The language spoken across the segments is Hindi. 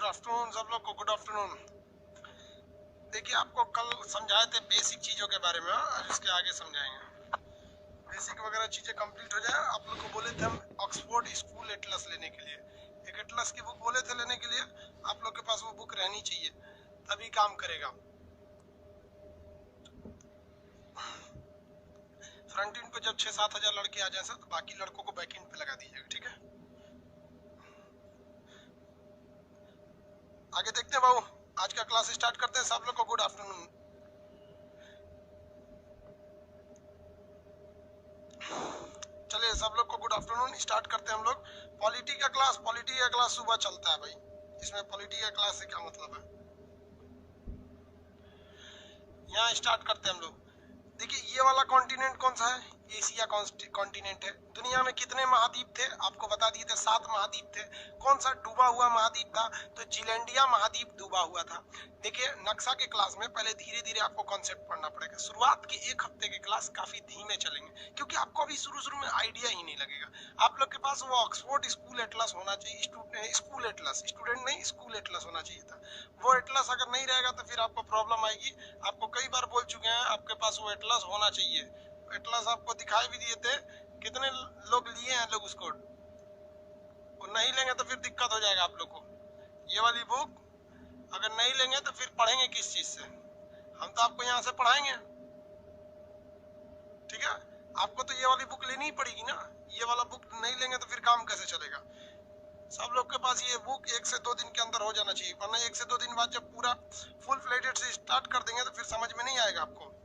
आफ्टरनून सब लोग को, गुड आफ्टरनून। देखिए आपको कल समझाए थे बेसिक चीज़ों के बारे में, आज इसके आगे समझाएंगे। बेसिक वगैरह चीज़ें कंप्लीट हो जाए। आप लोग को बोले थे हम ऑक्सफोर्ड स्कूल एटलस लेने के लिए, एक एटलस की बुक बोले थे लेने के लिए। आप लोग के पास वो बुक रहनी चाहिए, तभी काम करेगा। फ्रंट एंड पे जब 6-7 हजार लड़के आ जाए सर, तो बाकी लड़कों को बैक एंड पे लगा दीजिएगा, ठीक है। आगे देखते हैं बाबू, आज का क्लास स्टार्ट करते हैं। सब लोग को गुड आफ्टरनून। चलिए सब लोग को गुड आफ्टरनून। स्टार्ट करते हैं हम लोग पॉलिटी का क्लास। पॉलिटी का क्लास सुबह चलता है भाई। इसमें पॉलिटी का क्लास से क्या मतलब है, यहाँ स्टार्ट करते हैं हम लोग। देखिए ये वाला कॉन्टिनेंट कौन सा है, एशिया कॉन्टिनेंट है। दुनिया में कितने महाद्वीप थे, आपको बता दिए थे 7 महाद्वीप थे। कौन सा डूबा हुआ महाद्वीप था, तो जिलैंडिया महाद्वीप डूबा हुआ था। देखिए नक्शा के क्लास में पहले धीरे धीरे आपको कॉन्सेप्ट पढ़ना पड़ेगा। शुरुआत के 1 हफ्ते के क्लास काफी धीमे चलेंगे, क्योंकि आपको अभी शुरू में आइडिया ही नहीं लगेगा। आप लोग के पास वो ऑक्सफोर्ड स्कूल एटलस होना चाहिए, स्कूल एटलस, स्टूडेंट नहीं स्कूल एटलस होना चाहिए था। वो एटलस अगर नहीं रहेगा तो फिर आपको प्रॉब्लम आएगी। आपको कई बार बोल चुके हैं आपके पास वो एटलस होना चाहिए। एटलस आपको दिखाई भी दिए थे, कितने लोग लिए हैं लोग उसको। वो नहीं लेंगे तो फिर दिक्कत हो जाएगा आप लोग को। ये वाली बुक अगर नहीं लेंगे तो फिर पढ़ेंगे किस चीज से। हम तो आपको यहाँ से पढ़ाएंगे, ठीक है। आपको तो ये वाली बुक लेनी ही पड़ेगी ना। ये वाला बुक नहीं लेंगे तो फिर काम कैसे चलेगा। सब लोग के पास ये बुक 1 से 2 दिन के अंदर हो जाना चाहिए, वरना 1 से 2 दिन बाद जब पूरा फुल फ्लेडेड से स्टार्ट कर देंगे तो फिर समझ में नहीं आएगा आपको।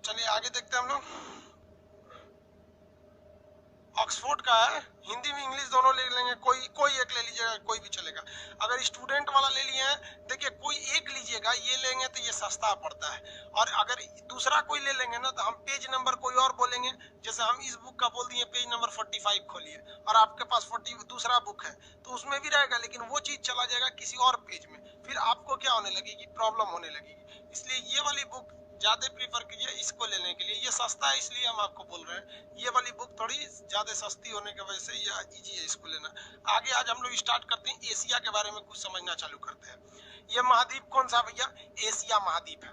चलिए आगे देखते हैं हम लोग। ऑक्सफोर्ड का है, हिंदी में इंग्लिश दोनों ले लेंगे, कोई एक ले लीजिएगा, कोई भी चलेगा। अगर स्टूडेंट वाला ले लिए हैं, देखिए कोई एक लीजिएगा, ये लेंगे तो ये सस्ता पड़ता है। और अगर दूसरा कोई ले लेंगे ना, तो हम पेज नंबर कोई और बोलेंगे। जैसे हम इस बुक का बोल दिए पेज नंबर 45 खोलिए, और आपके पास 40 दूसरा बुक है तो उसमें भी रहेगा, लेकिन वो चीज चला जाएगा किसी और पेज में। फिर आपको क्या होने लगेगी, प्रॉब्लम होने लगेगी। इसलिए ये वाली बुक ज्यादा प्रीफर कीजिए इसको लेने के लिए। ये सस्ता है इसलिए हम आपको बोल रहे हैं। ये वाली बुक थोड़ी ज्यादा सस्ती होने की वजह से ये इजी है इसको लेना। आगे आज हम लोग स्टार्ट करते हैं, एशिया के बारे में कुछ समझना चालू करते हैं। ये महाद्वीप कौन सा भैया, एशिया महाद्वीप है।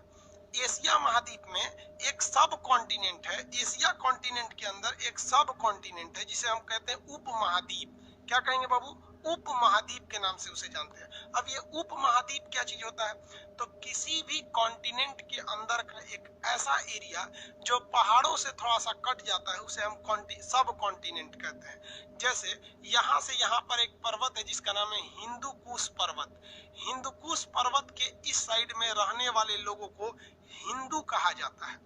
एशिया महाद्वीप में एक सब कॉन्टिनेंट है। एशिया कॉन्टिनेंट के अंदर एक सब कॉन्टिनेंट है जिसे हम कहते हैं उप महाद्वीप। क्या कहेंगे बाबू, उप महाद्वीप के नाम से उसे जानते हैं। अब ये उप महाद्वीप क्या चीज होता है, तो किसी भी कॉन्टिनेंट के अंदर का एक ऐसा एरिया जो पहाड़ों से थोड़ा सा कट जाता है, उसे हम सब कॉन्टिनेंट कहते हैं। जैसे यहाँ से यहाँ पर एक पर्वत है जिसका नाम है हिंदू कुश पर्वत। हिंदू कुश पर्वत के इस साइड में रहने वाले लोगों को हिंदू कहा जाता है।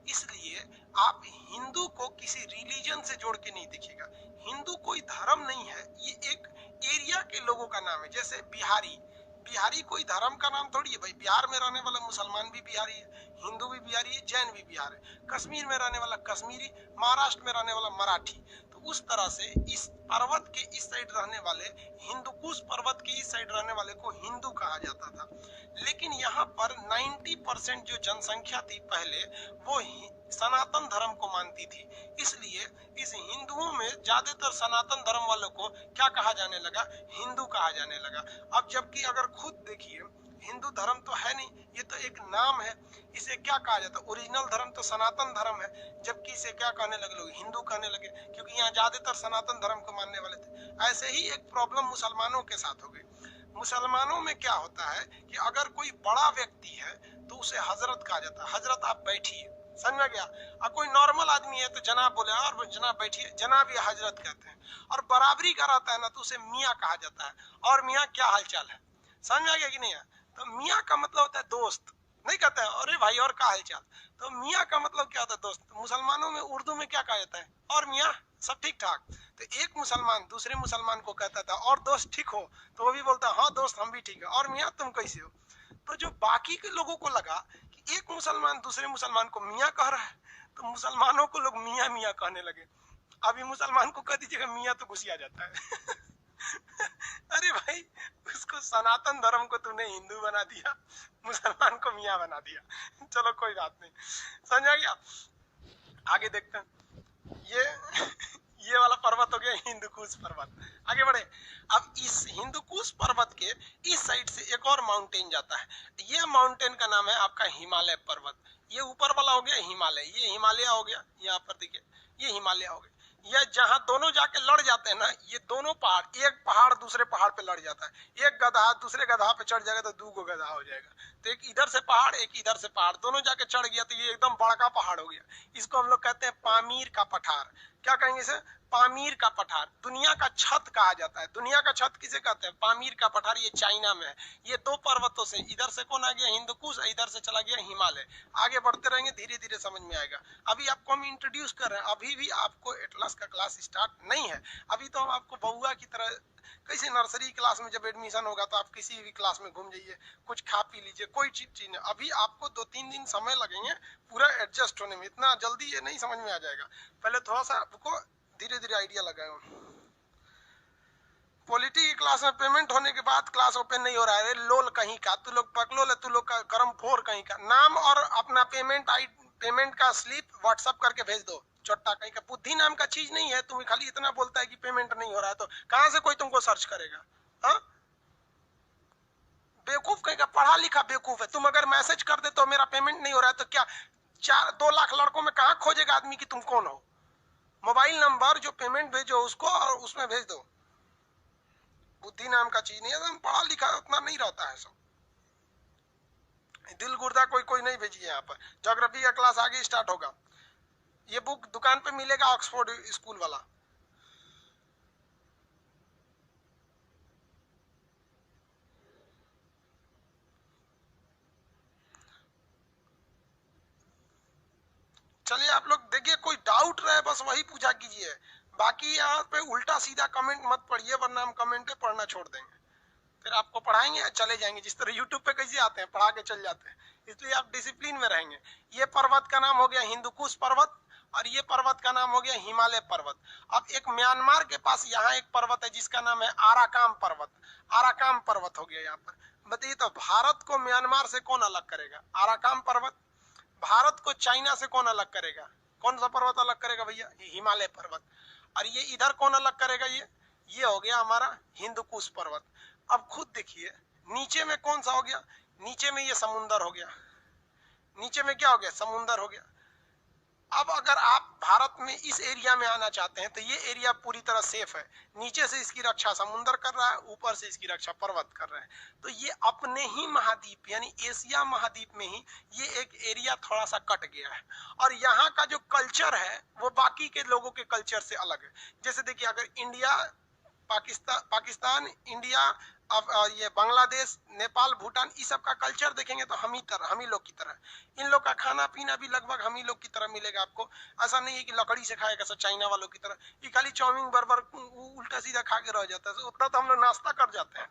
इसलिए आप हिंदू को किसी रिलीजन से जोड़ के नहीं देखिएगा। हिंदू कोई धर्म नहीं है, ये एक एरिया के लोगों का नाम है। जैसे बिहारी, बिहारी कोई धर्म का नाम थोड़ी है भाई। बिहार में रहने वाला मुसलमान भी बिहारी है, हिंदू भी बिहारी है, जैन भी बिहार है। कश्मीर में रहने वाला कश्मीरी, महाराष्ट्र में रहने वाला मराठी। तो उस तरह से इस पर्वत के इस साइड रहने वाले, हिंदुकुश पर्वत के इस साइड रहने वाले को हिंदू कहा जाता था। लेकिन यहाँ पर 90% जो जनसंख्या थी पहले, वो सनातन धर्म को मानती थी। इसलिए इस हिंदुओं में ज्यादातर सनातन धर्म वालों को क्या कहा जाने लगा, हिंदू कहा जाने लगा। अब जबकि अगर खुद देखिए, हिंदू धर्म तो है नहीं, ये तो एक नाम है। इसे क्या कहा जाता है, ओरिजिनल धर्म तो सनातन धर्म है, जबकि इसे क्या कहने लगे लोग, हिंदू कहने लगे, क्योंकि यहाँ ज्यादातर सनातन धर्म को मानने वाले थे। ऐसे ही एक प्रॉब्लम मुसलमानों के साथ हो गई। मुसलमानों में क्या होता है कि अगर कोई बड़ा व्यक्ति है तो उसे हजरत कहा जाता है। हजरत आप बैठिए, समझ में गया। अब कोई नॉर्मल आदमी है तो जनाब बोले, और जनाब बैठिए, जनाब या हजरत कहते हैं। और बराबरी का रहता है ना, तो उसे मियाँ कहा जाता है। और मियाँ क्या हालचाल है, समझ में आ गया कि नहीं है। तो मियाँ का मतलब होता है दोस्त, नहीं कहते हैं अरे भाई और क्या हालचाल। तो मियाँ का मतलब क्या होता है, दोस्त। तो मुसलमानों में उर्दू में क्या कहा जाता है, और मियाँ सब ठीक ठाक। तो एक मुसलमान दूसरे मुसलमान को कहता था और दोस्त ठीक हो, तो वो भी बोलता हाँ दोस्त हम भी ठीक है, और मियाँ तुम कैसे हो। तो जो बाकी के लोगों को लगा कि एक मुसलमान दूसरे मुसलमान को मियाँ कह रहा है, तो मुसलमानों को लोग मियाँ मियाँ कहने लगे। अभी मुसलमान को कह दीजिएगा मियाँ तो गुस्सा आ जाता है। अरे भाई, उसको सनातन धर्म को तूने हिंदू बना दिया, मुसलमान को मियाँ बना दिया। चलो कोई बात नहीं, समझ आ गया। आगे देखते हैं। ये ये वाला पर्वत हो गया हिंदुकुश पर्वत। आगे बढ़े। अब इस हिंदुकुश पर्वत के इस साइड से एक और माउंटेन जाता है, ये माउंटेन का नाम है आपका हिमालय पर्वत। ये ऊपर वाला हो गया हिमालय, ये हिमालय हो गया, यहाँ पर देखिए ये हिमालय हो गया। ये जहां दोनों जाके लड़ जाते हैं ना, ये दोनों पहाड़, एक पहाड़ दूसरे पहाड़ पे लड़ जाता है, एक गधा दूसरे गधा पे चढ़ जाएगा तो दो गो गधा हो जाएगा। तो एक इधर से पहाड़ एक इधर से पहाड़ दोनों जाके चढ़ गया तो ये एकदम बड़का पहाड़ हो गया। इसको हम लोग कहते हैं पामीर का पठार। क्या कहेंगे इसे? पामीर का पठार। दुनिया का छत कहा जाता है। दुनिया का छत किसे कहते हैं? पामीर का पठार। ये चाइना में है। ये दो पर्वतों से, इधर से कौन आ गया? हिंदुकुश, इधर से चला गया हिमालय। आगे बढ़ते रहेंगे, धीरे धीरे समझ में आएगा। अभी आपको हम इंट्रोड्यूस कर रहे हैं, अभी भी आपको एटलस का क्लास स्टार्ट नहीं है। अभी तो हम आपको बउआ की तरह, कैसे नर्सरी क्लास में जब एडमिशन होगा तो आप किसी भी क्लास में घूम जाइए, कुछ खा पी लीजिए, कोई चीज नहीं। अभी आपको 2-3 दिन समय लगेंगे पूरा एडजस्ट होने में, इतना जल्दी ये नहीं समझ में आ जाएगा। पहले थोड़ा सा आपको धीरे धीरे आइडिया लगाएगा। पॉलिटी की क्लास में पेमेंट होने के बाद क्लास ओपन नहीं हो रहा है। लोल कहीं का, तू लोग पकलोल है, तू लोग का करम फोर कहीं का। नाम और अपना पेमेंट का स्लिप व्हाट्सएप करके भेज दो। चोट्टा कहीं का, बुद्धि नाम का चीज नहीं है। तुम्हें खाली इतना बोलता है कि पेमेंट नहीं हो रहा है, तो कहां से कोई तुमको सर्च करेगा? हाँ, बेवकूफ कहीं का, पढ़ा लिखा बेवकूफ है। तुम अगर मैसेज कर दे तो मेरा पेमेंट नहीं हो रहा है, तो क्या 2 लाख लड़कों में कहा खोजेगा आदमी कि तुम कौन हो? मोबाइल नंबर जो पेमेंट भेजो उसको और उसमें भेज दो। बुद्धि नाम का चीज नहीं है। तो पढ़ा लिखा उतना नहीं रहता है सब। दिल गुर्दा कोई कोई नहीं भेजिए यहाँ पर। ज्योग्राफी का क्लास आगे स्टार्ट होगा। ये बुक दुकान पे मिलेगा, ऑक्सफोर्ड स्कूल वाला। चलिए आप लोग देखिए, कोई डाउट रहे बस वही पूछा कीजिए। बाकी यहाँ पे उल्टा सीधा कमेंट मत पढ़िए, वरना हम कमेंट पढ़ना छोड़ देंगे। फिर आपको पढ़ाएंगे और चले जाएंगे, जिस तरह यूट्यूब पे कैसे आते हैं पढ़ा के चल जाते हैं। इसलिए आप डिसिप्लिन में रहेंगे। ये पर्वत का नाम हो गया हिंदुकुश पर्वत, और ये पर्वत का नाम हो गया हिमालय पर्वत। अब एक म्यांमार के पास यहाँ एक पर्वत है जिसका नाम है आराकाम पर्वत। आराकाम पर्वत हो गया यहाँ पर। बताइए तो भारत को म्यांमार से कौन अलग करेगा? आराकाम पर्वत। भारत को चाइना से कौन अलग करेगा? कौन सा पर्वत अलग करेगा भैया? हिमालय पर्वत। और ये इधर कौन अलग करेगा? ये हो गया हमारा हिंदुकुश पर्वत। अब खुद देखिए नीचे में कौन सा हो गया? नीचे में ये समुंदर हो गया। नीचे में क्या हो गया? समुंदर हो गया। अब अगर आप भारत में इस एरिया में आना चाहते हैं तो ये एरिया पूरी तरह सेफ है। नीचे से इसकी रक्षा समुंदर कर रहा है, ऊपर से इसकी रक्षा पर्वत कर रहा है। तो ये अपने ही महाद्वीप यानी एशिया महाद्वीप में ही ये एक एरिया थोड़ा सा कट गया है। और यहाँ का जो कल्चर है वो बाकी के लोगों के कल्चर से अलग है। जैसे देखिए, अगर इंडिया पाकिस्तान इंडिया, अब ये बांग्लादेश, नेपाल, भूटान, इस सब का कल्चर देखेंगे तो हम ही लोग की तरह। इन लोग का खाना पीना भी लगभग हम ही लोग की तरह मिलेगा आपको। ऐसा नहीं है कि लकड़ी से खाएगा सब चाइना वालों की तरह, ये खाली चाउमीन बर्गर उल्टा सीधा खा के रह जाता है। उतना तो हम लोग नाश्ता कर जाते हैं।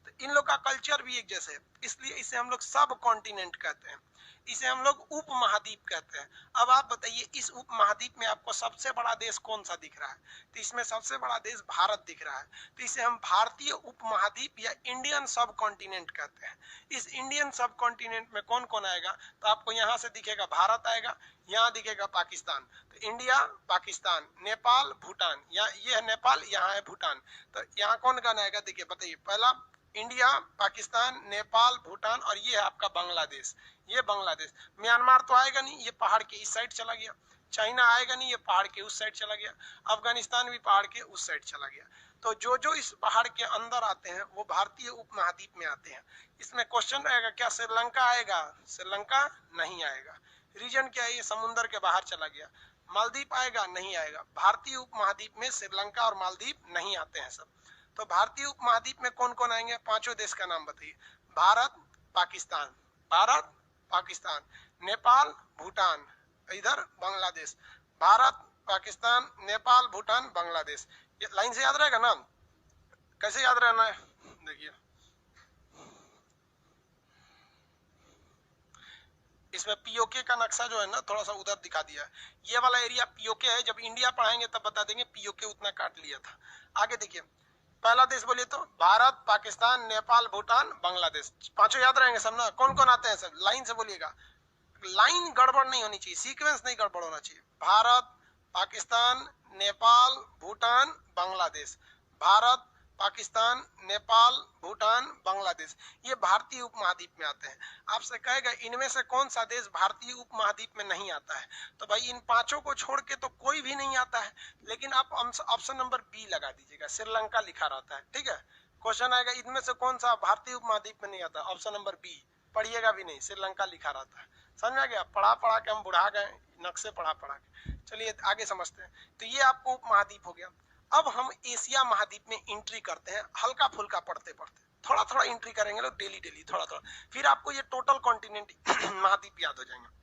तो इन लोग का कल्चर भी एक जैसे है, इसलिए इसे हम लोग सब कॉन्टिनेंट कहते हैं। इसे हम लोग उप महाद्वीप कहते हैं। अब आप बताइए, इस उप महाद्वीप में आपको सबसे बड़ा देश कौन सा दिख रहा है? तो इसमें सबसे बड़ा देश भारत दिख रहा है। तो इसे हम भारतीय उप महाद्वीप या इंडियन सब कॉन्टिनेंट कहते हैं। इस इंडियन सब कॉन्टिनेंट में कौन कौन आएगा? तो आपको यहाँ से दिखेगा भारत आएगा, यहाँ दिखेगा पाकिस्तान। तो इंडिया, पाकिस्तान, नेपाल, भूटान, यहाँ ये है नेपाल, यहाँ है भूटान। तो यहाँ कौन कौन आएगा? देखिए बताइए, पहला इंडिया, पाकिस्तान, नेपाल, भूटान, और ये है आपका बांग्लादेश। ये बांग्लादेश। म्यांमार तो आएगा नहीं, ये पहाड़ के इस साइड चला गया। चाइना आएगा नहीं, ये पहाड़ के उस साइड चला गया। अफगानिस्तान भी पहाड़ के उस साइड चला गया। तो जो जो इस पहाड़ के अंदर आते हैं वो भारतीय उपमहाद्वीप में आते हैं। इसमें क्वेश्चन रहेगा, क्या श्रीलंका आएगा? श्रीलंका नहीं आएगा। रीजन क्या है? ये समुद्र के बाहर चला गया। मालदीव आएगा? नहीं आएगा। भारतीय उपमहाद्वीप में श्रीलंका और मालदीव नहीं आते हैं सब। तो भारतीय उपमहाद्वीप में कौन कौन आएंगे? 5 देश का नाम बताइए। भारत, पाकिस्तान, भारत, पाकिस्तान, नेपाल, भूटान, इधर बांग्लादेश। भारत, पाकिस्तान, नेपाल, भूटान, बांग्लादेश। ये लाइन से याद रहेगा नाम? कैसे याद रहना है? देखिए, इसमें पीओके का नक्शा जो है ना थोड़ा सा उधर दिखा दिया है। ये वाला एरिया पीओके है। जब इंडिया पढ़ाएंगे तब बता देंगे पीओके उतना काट लिया था। आगे देखिए, पहला देश बोलिए तो भारत, पाकिस्तान, नेपाल, भूटान, बांग्लादेश। 5 याद रहेंगे सब ना? कौन कौन आते हैं सब? लाइन से बोलिएगा, लाइन गड़बड़ नहीं होनी चाहिए, सीक्वेंस नहीं गड़बड़ होना चाहिए। भारत, पाकिस्तान, नेपाल, भूटान, बांग्लादेश। भारत, पाकिस्तान, नेपाल, भूटान, बांग्लादेश, ये भारतीय उपमहाद्वीप में आते हैं। आपसे कहेगा इनमें से कौन सा देश भारतीय उपमहाद्वीप में नहीं आता है, तो भाई इन पांचों को छोड़ के तो कोई भी नहीं आता है। लेकिन आप ऑप्शन नंबर बी लगा दीजिएगा, श्रीलंका लिखा रहता है, ठीक है। क्वेश्चन आएगा इनमें से कौन सा भारतीय उपमहाद्वीप में नहीं आता, ऑप्शन नंबर बी, पढ़िएगा भी नहीं, श्रीलंका लिखा रहता है। समझ में आ गया? पढ़ा पढ़ा के हम बुढ़ा गए, नक्शे पढ़ा पढ़ा के। चलिए आगे समझते हैं। तो ये आपको उपमहाद्वीप हो गया। अब हम एशिया महाद्वीप में एंट्री करते हैं, हल्का फुल्का पढ़ते पढ़ते, थोड़ा थोड़ा एंट्री करेंगे लोग, डेली डेली थोड़ा थोड़ा, फिर आपको ये टोटल कॉन्टिनेंट महाद्वीप याद हो जाएंगे।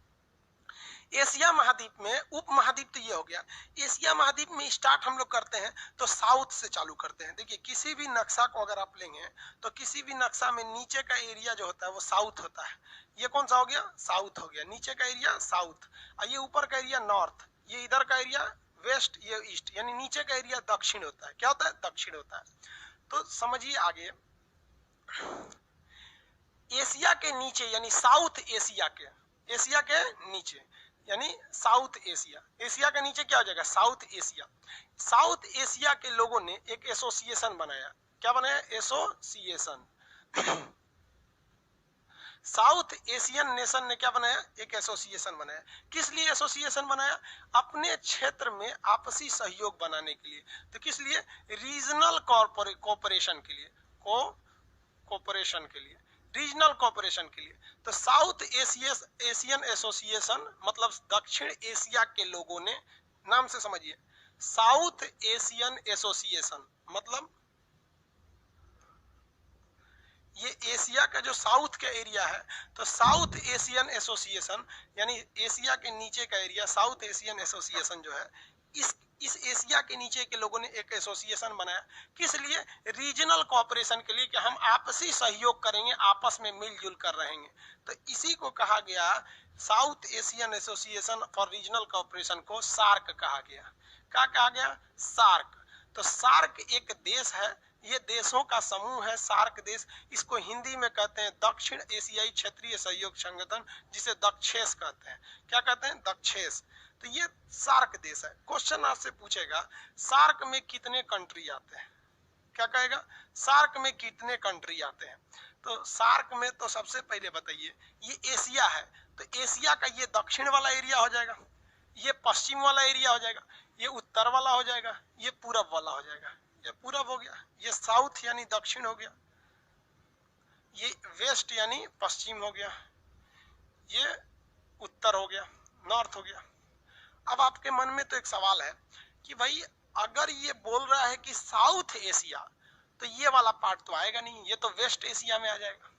एशिया महाद्वीप में उपमहाद्वीप तो ये हो गया। एशिया महाद्वीप में स्टार्ट हम लोग करते हैं तो साउथ से चालू करते हैं। देखिए किसी भी नक्शा को अगर आप लेंगे तो किसी भी नक्शा में नीचे का एरिया जो होता है वो साउथ होता है। ये कौन सा हो गया? साउथ हो गया। नीचे का एरिया साउथ, और ये ऊपर का एरिया नॉर्थ, ये इधर का एरिया वेस्ट, ये ईस्ट, यानी नीचे का एरिया दक्षिण होता है। क्या होता है? दक्षिण होता है। तो समझिए आगे, एशिया के नीचे यानी साउथ एशिया के, एशिया के नीचे यानी साउथ एशिया, एशिया के नीचे क्या हो जाएगा? South Asia. साउथ एशिया के लोगों ने एक एसोसिएशन बनाया। क्या बनाया? एसोसिएशन। साउथ एशियन नेशन ने क्या बनाया? एक एसोसिएशन बनाया। किस लिए एसोसिएशन बनाया? अपने क्षेत्र में आपसी सहयोग बनाने के लिए। तो किस लिए? रीजनल कोऑपरेशन के लिए, कोऑपरेशन के लिए, रीजनल कोऑपरेशन के लिए। तो साउथ एशियन एसोसिएशन मतलब दक्षिण एशिया के लोगों ने, नाम से समझिए, साउथ एशियन एसोसिएशन मतलब ये एशिया का जो साउथ का एरिया है, तो साउथ एशियन एसोसिएशन यानी एशिया के नीचे का एरिया, साउथ एशियन एसोसिएशन जो है, इस एशिया के नीचे के लोगों ने एक एसोसिएशन बनाया। किस लिए? रीजनल कोऑपरेशन के लिए, कि हम आपसी सहयोग करेंगे, आपस में मिलजुल कर रहेंगे। तो इसी को कहा गया, south Asian association for regional cooperation को सार्क कहा गया। क्या कहा गया? सार्क। तो सार्क एक देश है, ये देशों का समूह है, सार्क देश। इसको हिंदी में कहते हैं दक्षिण एशियाई क्षेत्रीय सहयोग संगठन, जिसे दक्षेस कहते हैं। क्या कहते हैं? दक्षेस। तो ये सार्क देश है। क्वेश्चन आपसे पूछेगा सार्क में कितने कंट्री आते हैं? क्या कहेगा? सार्क में कितने कंट्री आते हैं? तो सार्क में तो सबसे पहले बताइए, ये एशिया है, तो एशिया का ये दक्षिण वाला एरिया हो जाएगा, ये पश्चिम वाला एरिया हो जाएगा, ये उत्तर वाला हो जाएगा, ये पूरब वाला हो जाएगा। ये पूरब हो गया, ये साउथ यानी दक्षिण हो गया, ये वेस्ट यानी पश्चिम हो गया, ये उत्तर हो गया, नॉर्थ हो गया। अब आपके मन में तो एक सवाल है कि भाई अगर ये बोल रहा है कि साउथ एशिया, तो ये वाला पार्ट तो आएगा नहीं, ये तो वेस्ट एशिया में आ जाएगा।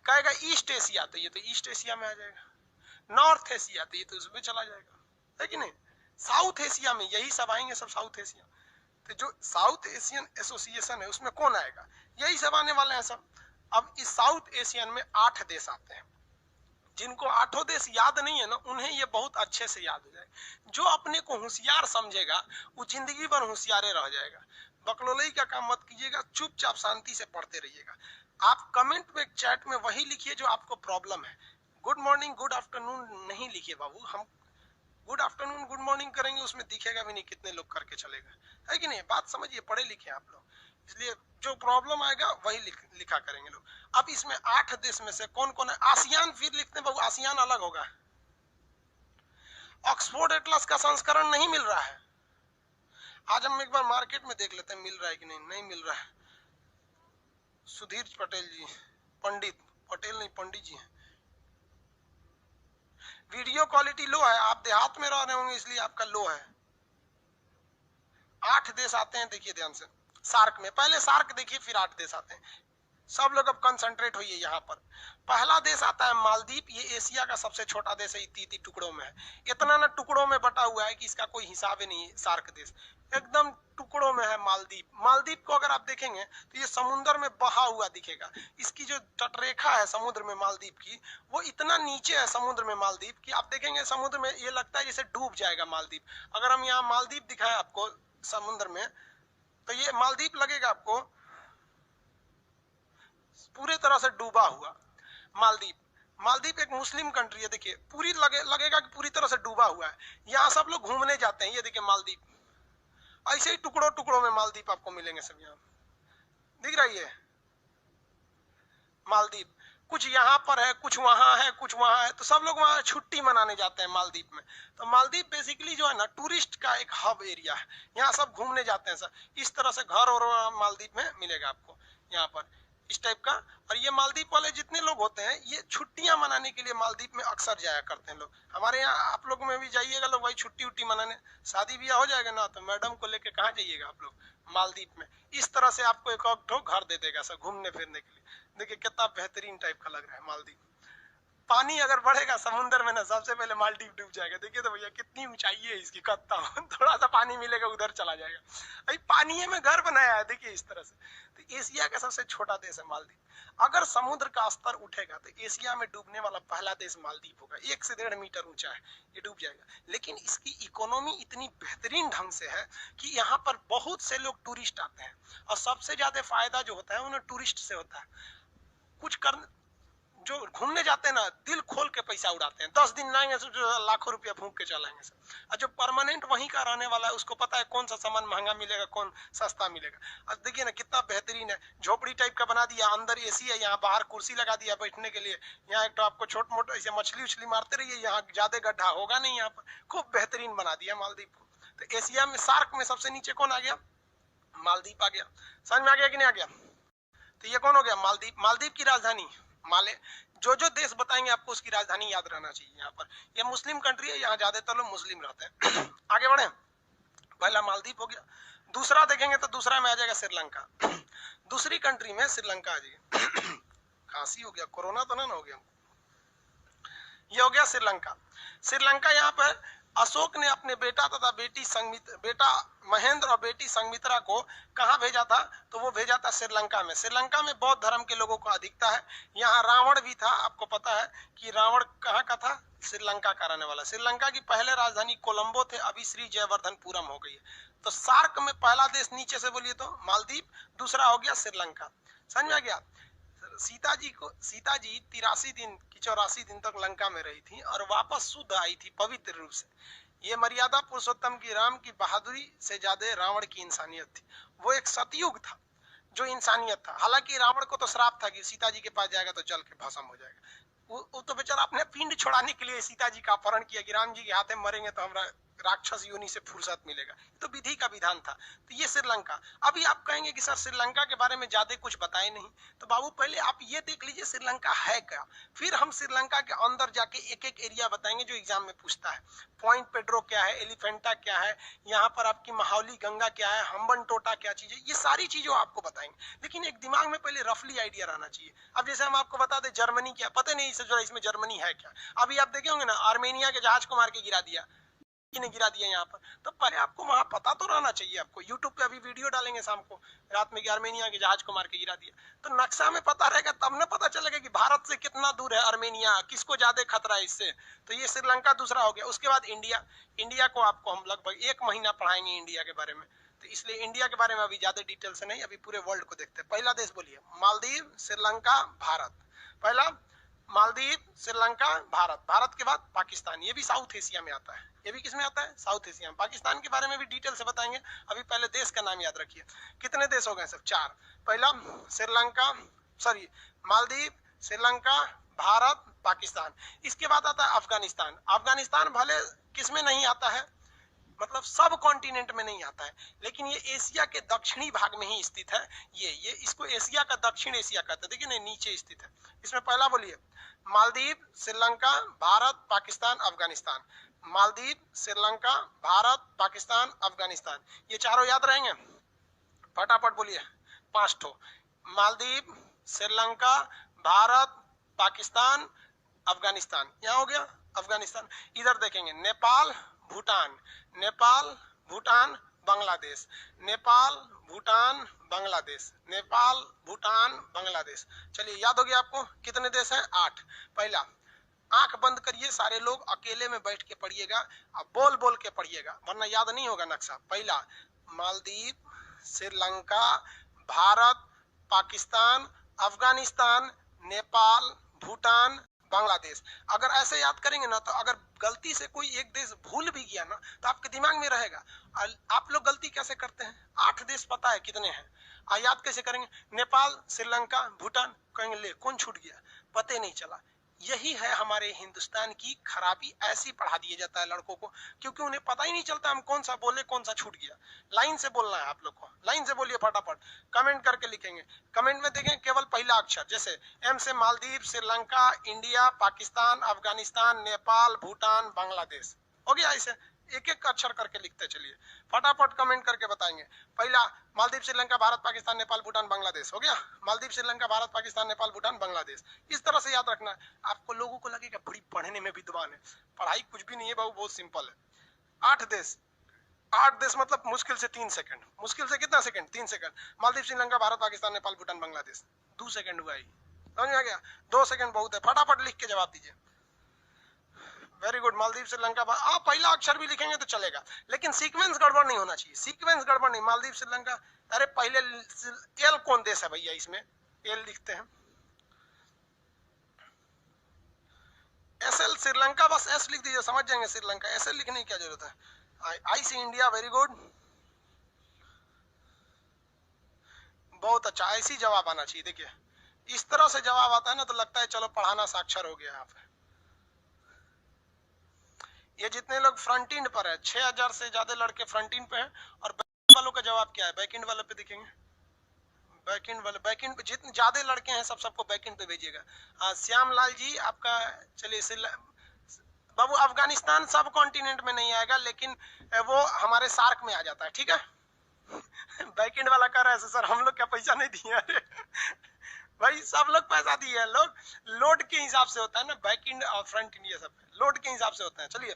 कहेगा ईस्ट एशिया, तो ये तो ईस्ट एशिया में आ जाएगा। नॉर्थ एशिया, तो ये तो उसमें चला जाएगा, है कि नहीं? साउथ एशिया में यही सब आएंगे, सब साउथ एशिया। तो जो साउथ एशियन एसोसिएशन है उसमें कौन आएगा? यही सब आने वाले हैं सब। अब इस साउथ एशियन में 8 देश आते हैं। जिनको 8 देश याद नहीं है ना, उन्हें ये बहुत अच्छे से याद हो जाए। जो अपने को होशियार समझेगा वो जिंदगी भर होशियारे रह जाएगा। बकलोलई का काम मत कीजिएगा, चुपचाप शांति से पढ़ते रहिएगा। आप कमेंट में, चैट में वही लिखिए जो आपको प्रॉब्लम है। गुड मॉर्निंग, गुड आफ्टरनून नहीं लिखिए बाबू। हम गुड आफ्टरनून, गुड मॉर्निंग करेंगे, उसमें दिखेगा भी नहीं कितने लोग करके चलेगा, है कि नहीं? बात समझिए, पढ़े लिखे आप लोग, इसलिए जो प्रॉब्लम आएगा वही लिखा करेंगे लोग। अब इसमें 8 देश में से कौन कौन है? आसियान फिर लिखते हैं बाबू, आसियान अलग होगा। ऑक्सफोर्ड एटलस का संस्करण नहीं मिल रहा है। आज हम एक बार मार्केट में देख लेते हैं मिल रहा है कि नहीं। नहीं मिल रहा है। सुधीर पटेल जी, पंडित पटेल नहीं, पंडित जी हैं। वीडियो क्वालिटी लो है, आप देहात में रह रहे होंगे इसलिए आपका लो है। 8 देश आते हैं, देखिए ध्यान से। सार्क में पहले सार्क देखिए, फिर 8 देश आते हैं। सब लोग अब कंसंट्रेट होइए यहाँ पर। पहला देश आता है मालदीव। ये एशिया का सबसे छोटा देश है, इतनी टुकड़ों में है। इतना ना टुकड़ों में बटा हुआ है कि इसका कोई हिसाब ही नहीं है। सार्क देश एकदम टुकड़ों में है। मालदीव, मालदीव को अगर आप देखेंगे तो ये समुद्र में बहा हुआ दिखेगा। इसकी जो तटरेखा है समुद्र में मालदीव की, वो इतना नीचे है समुद्र में मालदीव की, आप देखेंगे समुद्र में ये लगता है जैसे डूब जाएगा मालदीव। अगर हम यहाँ मालदीव दिखाएं आपको समुद्र में, तो ये मालदीव लगेगा आपको पूरे तरह से डूबा हुआ। मालदीव, मालदीव एक मुस्लिम कंट्री है, देखिए पूरी लगेगा कि पूरी तरह से डूबा हुआ है। यहाँ सब लोग घूमने जाते हैं। ये देखिए मालदीव, ऐसे ही टुकड़ों टुकड़ों में मालदीव आपको मिलेंगे सब। यहाँ दिख रही है मालदीव, कुछ यहाँ पर है, कुछ वहां है, कुछ वहां है, तो सब लोग वहां छुट्टी मनाने जाते हैं मालदीव में। तो मालदीव बेसिकली जो है ना टूरिस्ट का एक हब एरिया है, यहाँ सब घूमने जाते हैं सर। इस तरह से घर और मालदीव में मिलेगा आपको यहाँ पर इस टाइप का। और ये मालदीव वाले जितने लोग होते हैं ये छुट्टियां मनाने के लिए मालदीव में अक्सर जाया करते हैं लोग। हमारे यहाँ आप लोग में भी जाइएगा लोग भाई छुट्टी उट्टी मनाने, शादी ब्याह हो जाएगा ना तो मैडम को लेके कहाँ जाइएगा आप लोग, मालदीव में। इस तरह से आपको एक और घर दे देगा सर घूमने फिरने के लिए। देखिए कितना बेहतरीन टाइप का लग रहा है मालदीव। पानी अगर बढ़ेगा समुद्र में ना सबसे पहले मालदीव डूब जाएगा। देखिए तो भैया कितनी ऊंचाई है इसकी, कत्ता थोड़ा सा पानी मिलेगा उधर चला जाएगा। अभी पानी में घर बनाया है देखिए इस तरह से। तो एशिया का सबसे छोटा देश है मालदीव। अगर समुद्र का स्तर उठेगा तो एशिया में डूबने वाला पहला देश मालदीव होगा। 1 से 1.5 मीटर ऊंचा है, ये डूब जाएगा। लेकिन इसकी इकोनॉमी इतनी बेहतरीन ढंग से है कि यहाँ पर बहुत से लोग टूरिस्ट आते हैं और सबसे ज्यादा फायदा जो होता है उन्हें टूरिस्ट से होता है। कुछ कर जो घूमने जाते हैं ना दिल खोल के पैसा उड़ाते हैं। 10 दिन लाएंगे जो लाखों रुपया फूंक के चलाएंगे सर। और जो परमानेंट वहीं का रहने वाला है उसको पता है कौन सा सामान महंगा मिलेगा कौन सस्ता मिलेगा। अब देखिए ना कितना बेहतरीन है, झोपड़ी टाइप का बना दिया, अंदर एसी है, यहाँ बाहर कुर्सी लगा दिया बैठने के लिए। यहाँ एक तो आपको छोट मोट ऐसे मछली उछली मारते रहिए, यहाँ ज्यादा गड्ढा होगा नहीं। यहाँ पर खूब बेहतरीन बना दिया मालदीव को। तो एशिया में सार्क में सबसे नीचे कौन आ गया, मालदीव आ गया। समझ में आ गया कि नहीं आ गया। तो ये कौन हो गया, मालदीव। मालदीव की राजधानी माले। जो जो देश बताएंगे आपको उसकी राजधानी याद रहना चाहिए। यहाँ पर ये मुस्लिम कंट्री है, यहाँ ज्यादातर लोग मुस्लिम रहते हैं। आगे बढ़े, पहला मालदीव हो गया। दूसरा देखेंगे तो दूसरा में आ जाएगा श्रीलंका। दूसरी कंट्री में श्रीलंका आ जाएगा। खांसी हो गया, कोरोना तो ना हो गया। ये हो गया श्रीलंका। श्रीलंका यहाँ पर अशोक ने अपने बेटा तथा बेटा महेंद्र और बेटी संगमित्रा को कहाँ भेजा था, तो वो भेजा था श्रीलंका में। श्रीलंका में बौद्ध धर्म के लोगों को अधिकता है। यहाँ रावण भी था, आपको पता है कि रावण कहाँ का था, श्रीलंका का रहने वाला। श्रीलंका की पहले राजधानी कोलंबो थे, अभी श्री जयवर्धनपुरम हो गई है। तो सार्क में पहला देश नीचे से बोलिए तो मालदीव, दूसरा हो गया श्रीलंका। समझ में आ गया। सीता जी 83 दिन की 84 दिन तक लंका में रही थी और वापस शुद्ध आई थी पवित्र रूप से। ये मर्यादा पुरुषोत्तम की राम की बहादुरी से ज्यादा रावण की इंसानियत थी। वो एक सतयुग था जो इंसानियत था। हालांकि रावण को तो श्राप था कि सीता जी के पास जाएगा तो जल के भस्म हो जाएगा। वो तो बेचारा अपने पिंड छोड़ाने के लिए सीता जी का अपहरण किया कि राम जी के हाथे मरेंगे तो हमरा राक्षस योनि से फुर्सत मिलेगा। तो विधि का विधान था। तो ये श्रीलंका। अभी आप कहेंगे कि सर श्रीलंका के बारे में ज्यादा कुछ बताए नहीं, तो बाबू पहले आप ये देख लीजिए श्रीलंका है क्या, फिर हम श्रीलंका के अंदर जाके एक एक एरिया बताएंगे जो एग्जाम में पूछता है। पॉइंट पेड्रो क्या है, एलिफेंटा क्या है, यहाँ पर आपकी महावली गंगा क्या है, हम्बन टोटा क्या चीज है, ये सारी चीजों आपको बताएंगे। लेकिन एक दिमाग में पहले रफली आइडिया रहना चाहिए। अब जैसे हम आपको बता दें जर्मनी क्या, पता नहीं इसमें जर्मनी है क्या। अभी आप देखे होंगे ना आर्मेनिया के जहाज को मार के गिरा दिया, ने गिरा दिया यहाँ पर। तो पहले आपको वहां पता तो रहना चाहिए। आपको यूट्यूब पे अभी वीडियो डालेंगे शाम को रात में कि आर्मेनिया के जहाज को मार के गिरा दिया, तो नक्शा में पता रहेगा तब ना पता चलेगा कि भारत से कितना दूर है आर्मेनिया, किसको ज्यादा खतरा है इससे। तो ये श्रीलंका दूसरा हो गया। उसके बाद इंडिया को आपको हम लगभग 1 महीना पढ़ाएंगे इंडिया के बारे में। तो इसलिए इंडिया के बारे में अभी ज्यादा डिटेल से नहीं, अभी पूरे वर्ल्ड को देखते हैं। पहला देश बोलिए, मालदीव, श्रीलंका, भारत। पहला मालदीव, श्रीलंका, भारत। भारत के बाद पाकिस्तान, ये भी साउथ एशिया में आता है। ये भी किसमें आता है, साउथ एशिया में। पाकिस्तान के बारे में भी डिटेल से बताएंगे। अभी पहले देश का नाम याद रखिए। कितने देश हो गए सब, 4। पहला मालदीव, श्रीलंका, भारत, पाकिस्तान। इसके बाद आता है अफगानिस्तान। अफगानिस्तान भले किसमें नहीं आता है, मतलब सब कॉन्टिनेंट में नहीं आता है, लेकिन ये एशिया के दक्षिणी भाग में ही स्थित है। ये इसको एशिया का दक्षिण एशिया कहते हैं। देखिए ना नीचे स्थित है। इसमें पहला बोलिए मालदीव, श्रीलंका, भारत, पाकिस्तान, अफगानिस्तान। मालदीव, श्रीलंका, भारत, पाकिस्तान, अफगानिस्तान। ये चारों याद रहेंगे, फटाफट बोलिए 5 ठो। मालदीव, श्रीलंका, भारत, पाकिस्तान, अफगानिस्तान। यहाँ हो गया अफगानिस्तान। इधर देखेंगे नेपाल, भूटान, नेपाल, भूटान, बांग्लादेश, नेपाल, भूटान, बांग्लादेश, नेपाल, भूटान, बांग्लादेश। चलिए याद हो गया आपको कितने देश हैं, 8। पहला, आंख बंद करिए सारे लोग, अकेले में बैठ के पढ़िएगा, अब बोल बोल के पढ़िएगा वरना याद नहीं होगा नक्शा। पहला मालदीव, श्रीलंका, भारत, पाकिस्तान, अफगानिस्तान, नेपाल, भूटान, बांग्लादेश। अगर ऐसे याद करेंगे ना तो अगर गलती से कोई एक देश भूल भी गया ना तो आपके दिमाग में रहेगा। आप लोग गलती कैसे करते हैं, 8 देश पता है कितने हैं, याद कैसे करेंगे? नेपाल, श्रीलंका, भूटान, कहेंगे ले कौन छूट गया, पता ही नहीं चला। यही है हमारे हिंदुस्तान की खराबी, ऐसी पढ़ा दिया जाता है लड़कों को, क्योंकि उन्हें पता ही नहीं चलता हम कौन सा बोले कौन सा छूट गया। लाइन से बोलना है आप लोग को, लाइन से बोलिए फटाफट, कमेंट करके लिखेंगे। कमेंट में देखें केवल पहला अक्षर, जैसे एम से मालदीव, श्रीलंका, इंडिया, पाकिस्तान, अफगानिस्तान, नेपाल, भूटान, बांग्लादेश, हो गया। ऐसे एक एक अक्षर करके लिखते चलिए, फटाफट कमेंट करके बताएंगे। पहला मालदीव, श्रीलंका, भारत, पाकिस्तान, नेपाल, भूटान, बांग्लादेश, हो गया। मालदीव, श्रीलंका, भारत, पाकिस्तान, नेपाल, भूटान, बांग्लादेश, इस तरह से याद रखना है। आपको लोगों को लगेगा बड़ी पढ़ने में विद्वान है, पढ़ाई कुछ भी नहीं है बाबू, बहुत सिंपल है। 8 देश, 8 देश मतलब मुश्किल से 3 सेकंड, मुश्किल से कितना second, 3 second. Maldives, Sri Lanka, Bharat, Pakistan, Nepal, Bhutan, Bangladesh, 2 second हुआ ही, समझ में आ गया? 2 सेकंड बहुत है, फटाफट लिख के जवाब दीजिए। Very good. मालदीव, श्रीलंका, आप पहला अक्षर भी लिखेंगे तो चलेगा, लेकिन सीक्वेंस गड़बड़ नहीं होना चाहिए, सीक्वेंस गड़बड़ नहीं। मालदीव, श्रीलंका, अरे पहले एल कौन देश है भैया, इसमें एल लिखते हैं, एस एल श्रीलंका, बस एस लिख दीजिए, समझ जाएंगे श्रीलंका, एस एल लिखने की क्या जरूरत है। आई से इंडिया, वेरी गुड, बहुत अच्छा, ऐसी जवाब आना चाहिए। देखिए इस तरह से जवाब आता है ना तो लगता है चलो पढ़ाना साक्षर हो गया। आप ये जितने लोग फ्रंट एंड पर है, 6000 से ज्यादा लड़के फ्रंट एंड पे हैं, और बैक वालों का जवाब क्या है, बैक एंड वाले पे दिखेंगे, बैक एंड वाले, बैक एंड पे जितने ज्यादा लड़के हैं सबको बैक एंड पे भेजिएगा। श्याम लाल जी आपका, चलिए बाबू, अफगानिस्तान सब कॉन्टिनेंट में नहीं आएगा, लेकिन वो हमारे सार्क में आ जाता है, ठीक है। बैक एंड वाला कह रहा है सर हम लोग क्या पैसा नहीं दिए? अरे भाई सब लोग पैसा दिए हैं, लोग लोड के हिसाब से होता है ना, बैक एंड और फ्रंट एंड, ये सब लोड के हिसाब से होता है। चलिए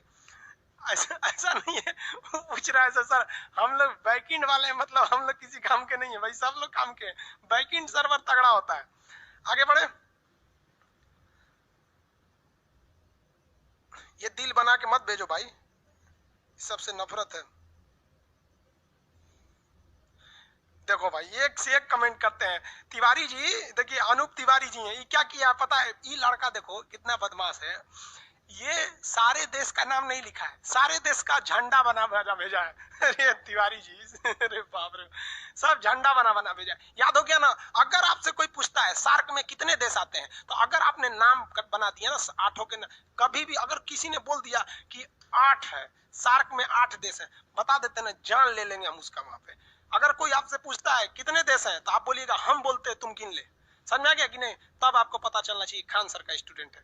ऐसा नहीं है, पूछ रहा है सर हम लोग बैक एंड वाले हैं, मतलब हम लोग किसी काम के नहीं है भाई, सब लोग काम के। बैक एंड सर्वर तगड़ा होता है। आगे बढ़े, ये दिल बना के मत भेजो भाई, सबसे नफरत है। देखो भाई एक से एक कमेंट करते हैं। तिवारी जी, देखिए अनूप तिवारी जी हैं, ये क्या किया पता है? ये लड़का देखो कितना बदमाश है, ये सारे देश का नाम नहीं लिखा है, सारे देश का झंडा बना भेजा है। अरे तिवारी जी, अरे बाप रे, सब झंडा बना भेजा। याद हो गया ना? अगर आपसे कोई पूछता है सार्क में कितने देश आते हैं, तो अगर आपने नाम बना दिया ना 8 के, कभी भी अगर किसी ने बोल दिया कि 8 है, सार्क में 8 देश है, बता देते ना, जान ले लेंगे हम उसका वहां पे। अगर कोई आपसे पूछता है कितने देश हैं, तो आप बोलिएगा हम बोलते हैं, तुम गिन ले। समझ में आ गया कि नहीं? तब आपको पता चलना चाहिए खान सर का स्टूडेंट है।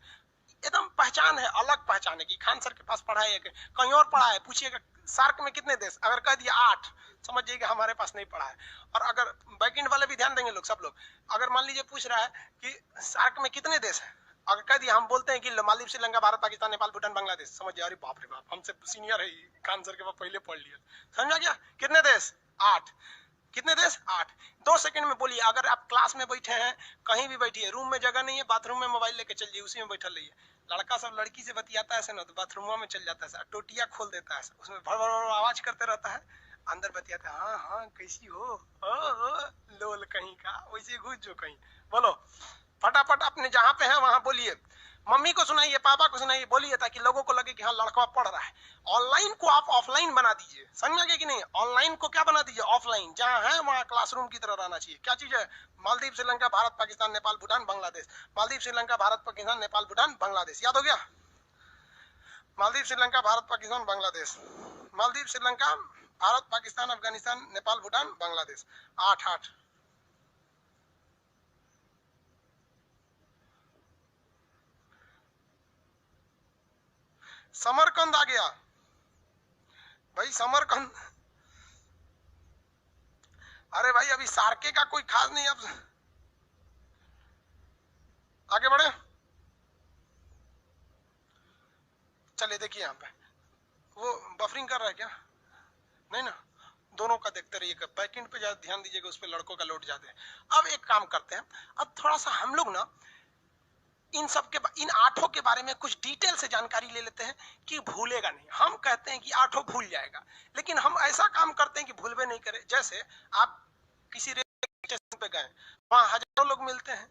एकदम पहचान है, अलग पहचान है कि खान सर के पास पढ़ा है, कहीं और पढ़ा है। पूछिएगा सार्क में कितने देश, अगर कह दिया 8, समझ जाइएगा हमारे पास नहीं पढ़ा है। और अगर बैकएंड वाले भी ध्यान देंगे लोग, सब लोग, अगर मान लीजिए पूछ रहा है कि सार्क में कितने देश है, अगर कह दिया हम बोलते हैं कि मालदीव, श्रीलंका, भारत, पाकिस्तान, नेपाल, भूटान, बांग्लादेश, समझ जाए अरे बाप रे बाप, हमसे सीनियर है, खान सर के पास पहले पढ़ लिया। समझ आ गया? कितने देश? 8। कितने देश? 8। 2 सेकंड में बोलिए। अगर आप क्लास में बैठे हैं, कहीं भी बैठिए, रूम में जगह नहीं है, बाथरूम में मोबाइल लेके चल जाइए, उसी में बैठा रहिए। लड़का सब लड़की से बतियाता है ना, तो बाथरूम में चल जाता है, टोटिया खोल देता है, उसमें भड़ भड़ आवाज करते रहता है, अंदर बतियाता है, हाँ हाँ कैसी हो, लोल कहीं का, वैसे घुस जो कहीं। बोलो फटाफट, अपने जहाँ पे है वहां बोलिए, मम्मी को सुनाइए, पापा को सुनाइए, बोलिए, ताकि लोगों को लगे कि हाँ लड़का पढ़ रहा है। ऑनलाइन को आप ऑफलाइन बना दीजिए, समझ में आ गया कि नहीं? ऑनलाइन को क्या बना दीजिए? ऑफलाइन। जहाँ है वहाँ क्लासरूम की तरह रहना चाहिए। क्या चीज है? मालदीव, श्रीलंका, भारत, पाकिस्तान, नेपाल, भूटान, बांग्लादेश। मालदीव, श्रीलंका, भारत, पाकिस्तान, नेपाल, भूटान, बांग्लादेश। याद हो गया? मालदीव, श्रीलंका, भारत, पाकिस्तान, बांग्लादेश। मालदीव, श्रीलंका, भारत, पाकिस्तान, अफगानिस्तान, नेपाल, भूटान, बांग्लादेश। 8। समरकंद आ गया भाई, समरकंद। अरे भाई अभी सार्के का कोई खास नहीं। अब आगे बढ़े, चलिए देखिए यहाँ पे वो बफरिंग कर रहा है क्या? नहीं ना, दोनों का देखते रहिएगा, बैकएंड पे ज्यादा ध्यान दीजिएगा, उस पे लड़कों का लोड ज्यादा है। अब एक काम करते हैं, अब थोड़ा सा हम लोग ना इन 8 के बारे में कुछ डिटेल से जानकारी ले लेते हैं कि भूलेगा नहीं। हम कहते हैं कि 8 भूल जाएगा, लेकिन हम ऐसा काम करते हैं कि भूल भी नहीं करे। जैसे आप किसी रेलवे स्टेशन पे गए, वहां हजारों लोग मिलते हैं,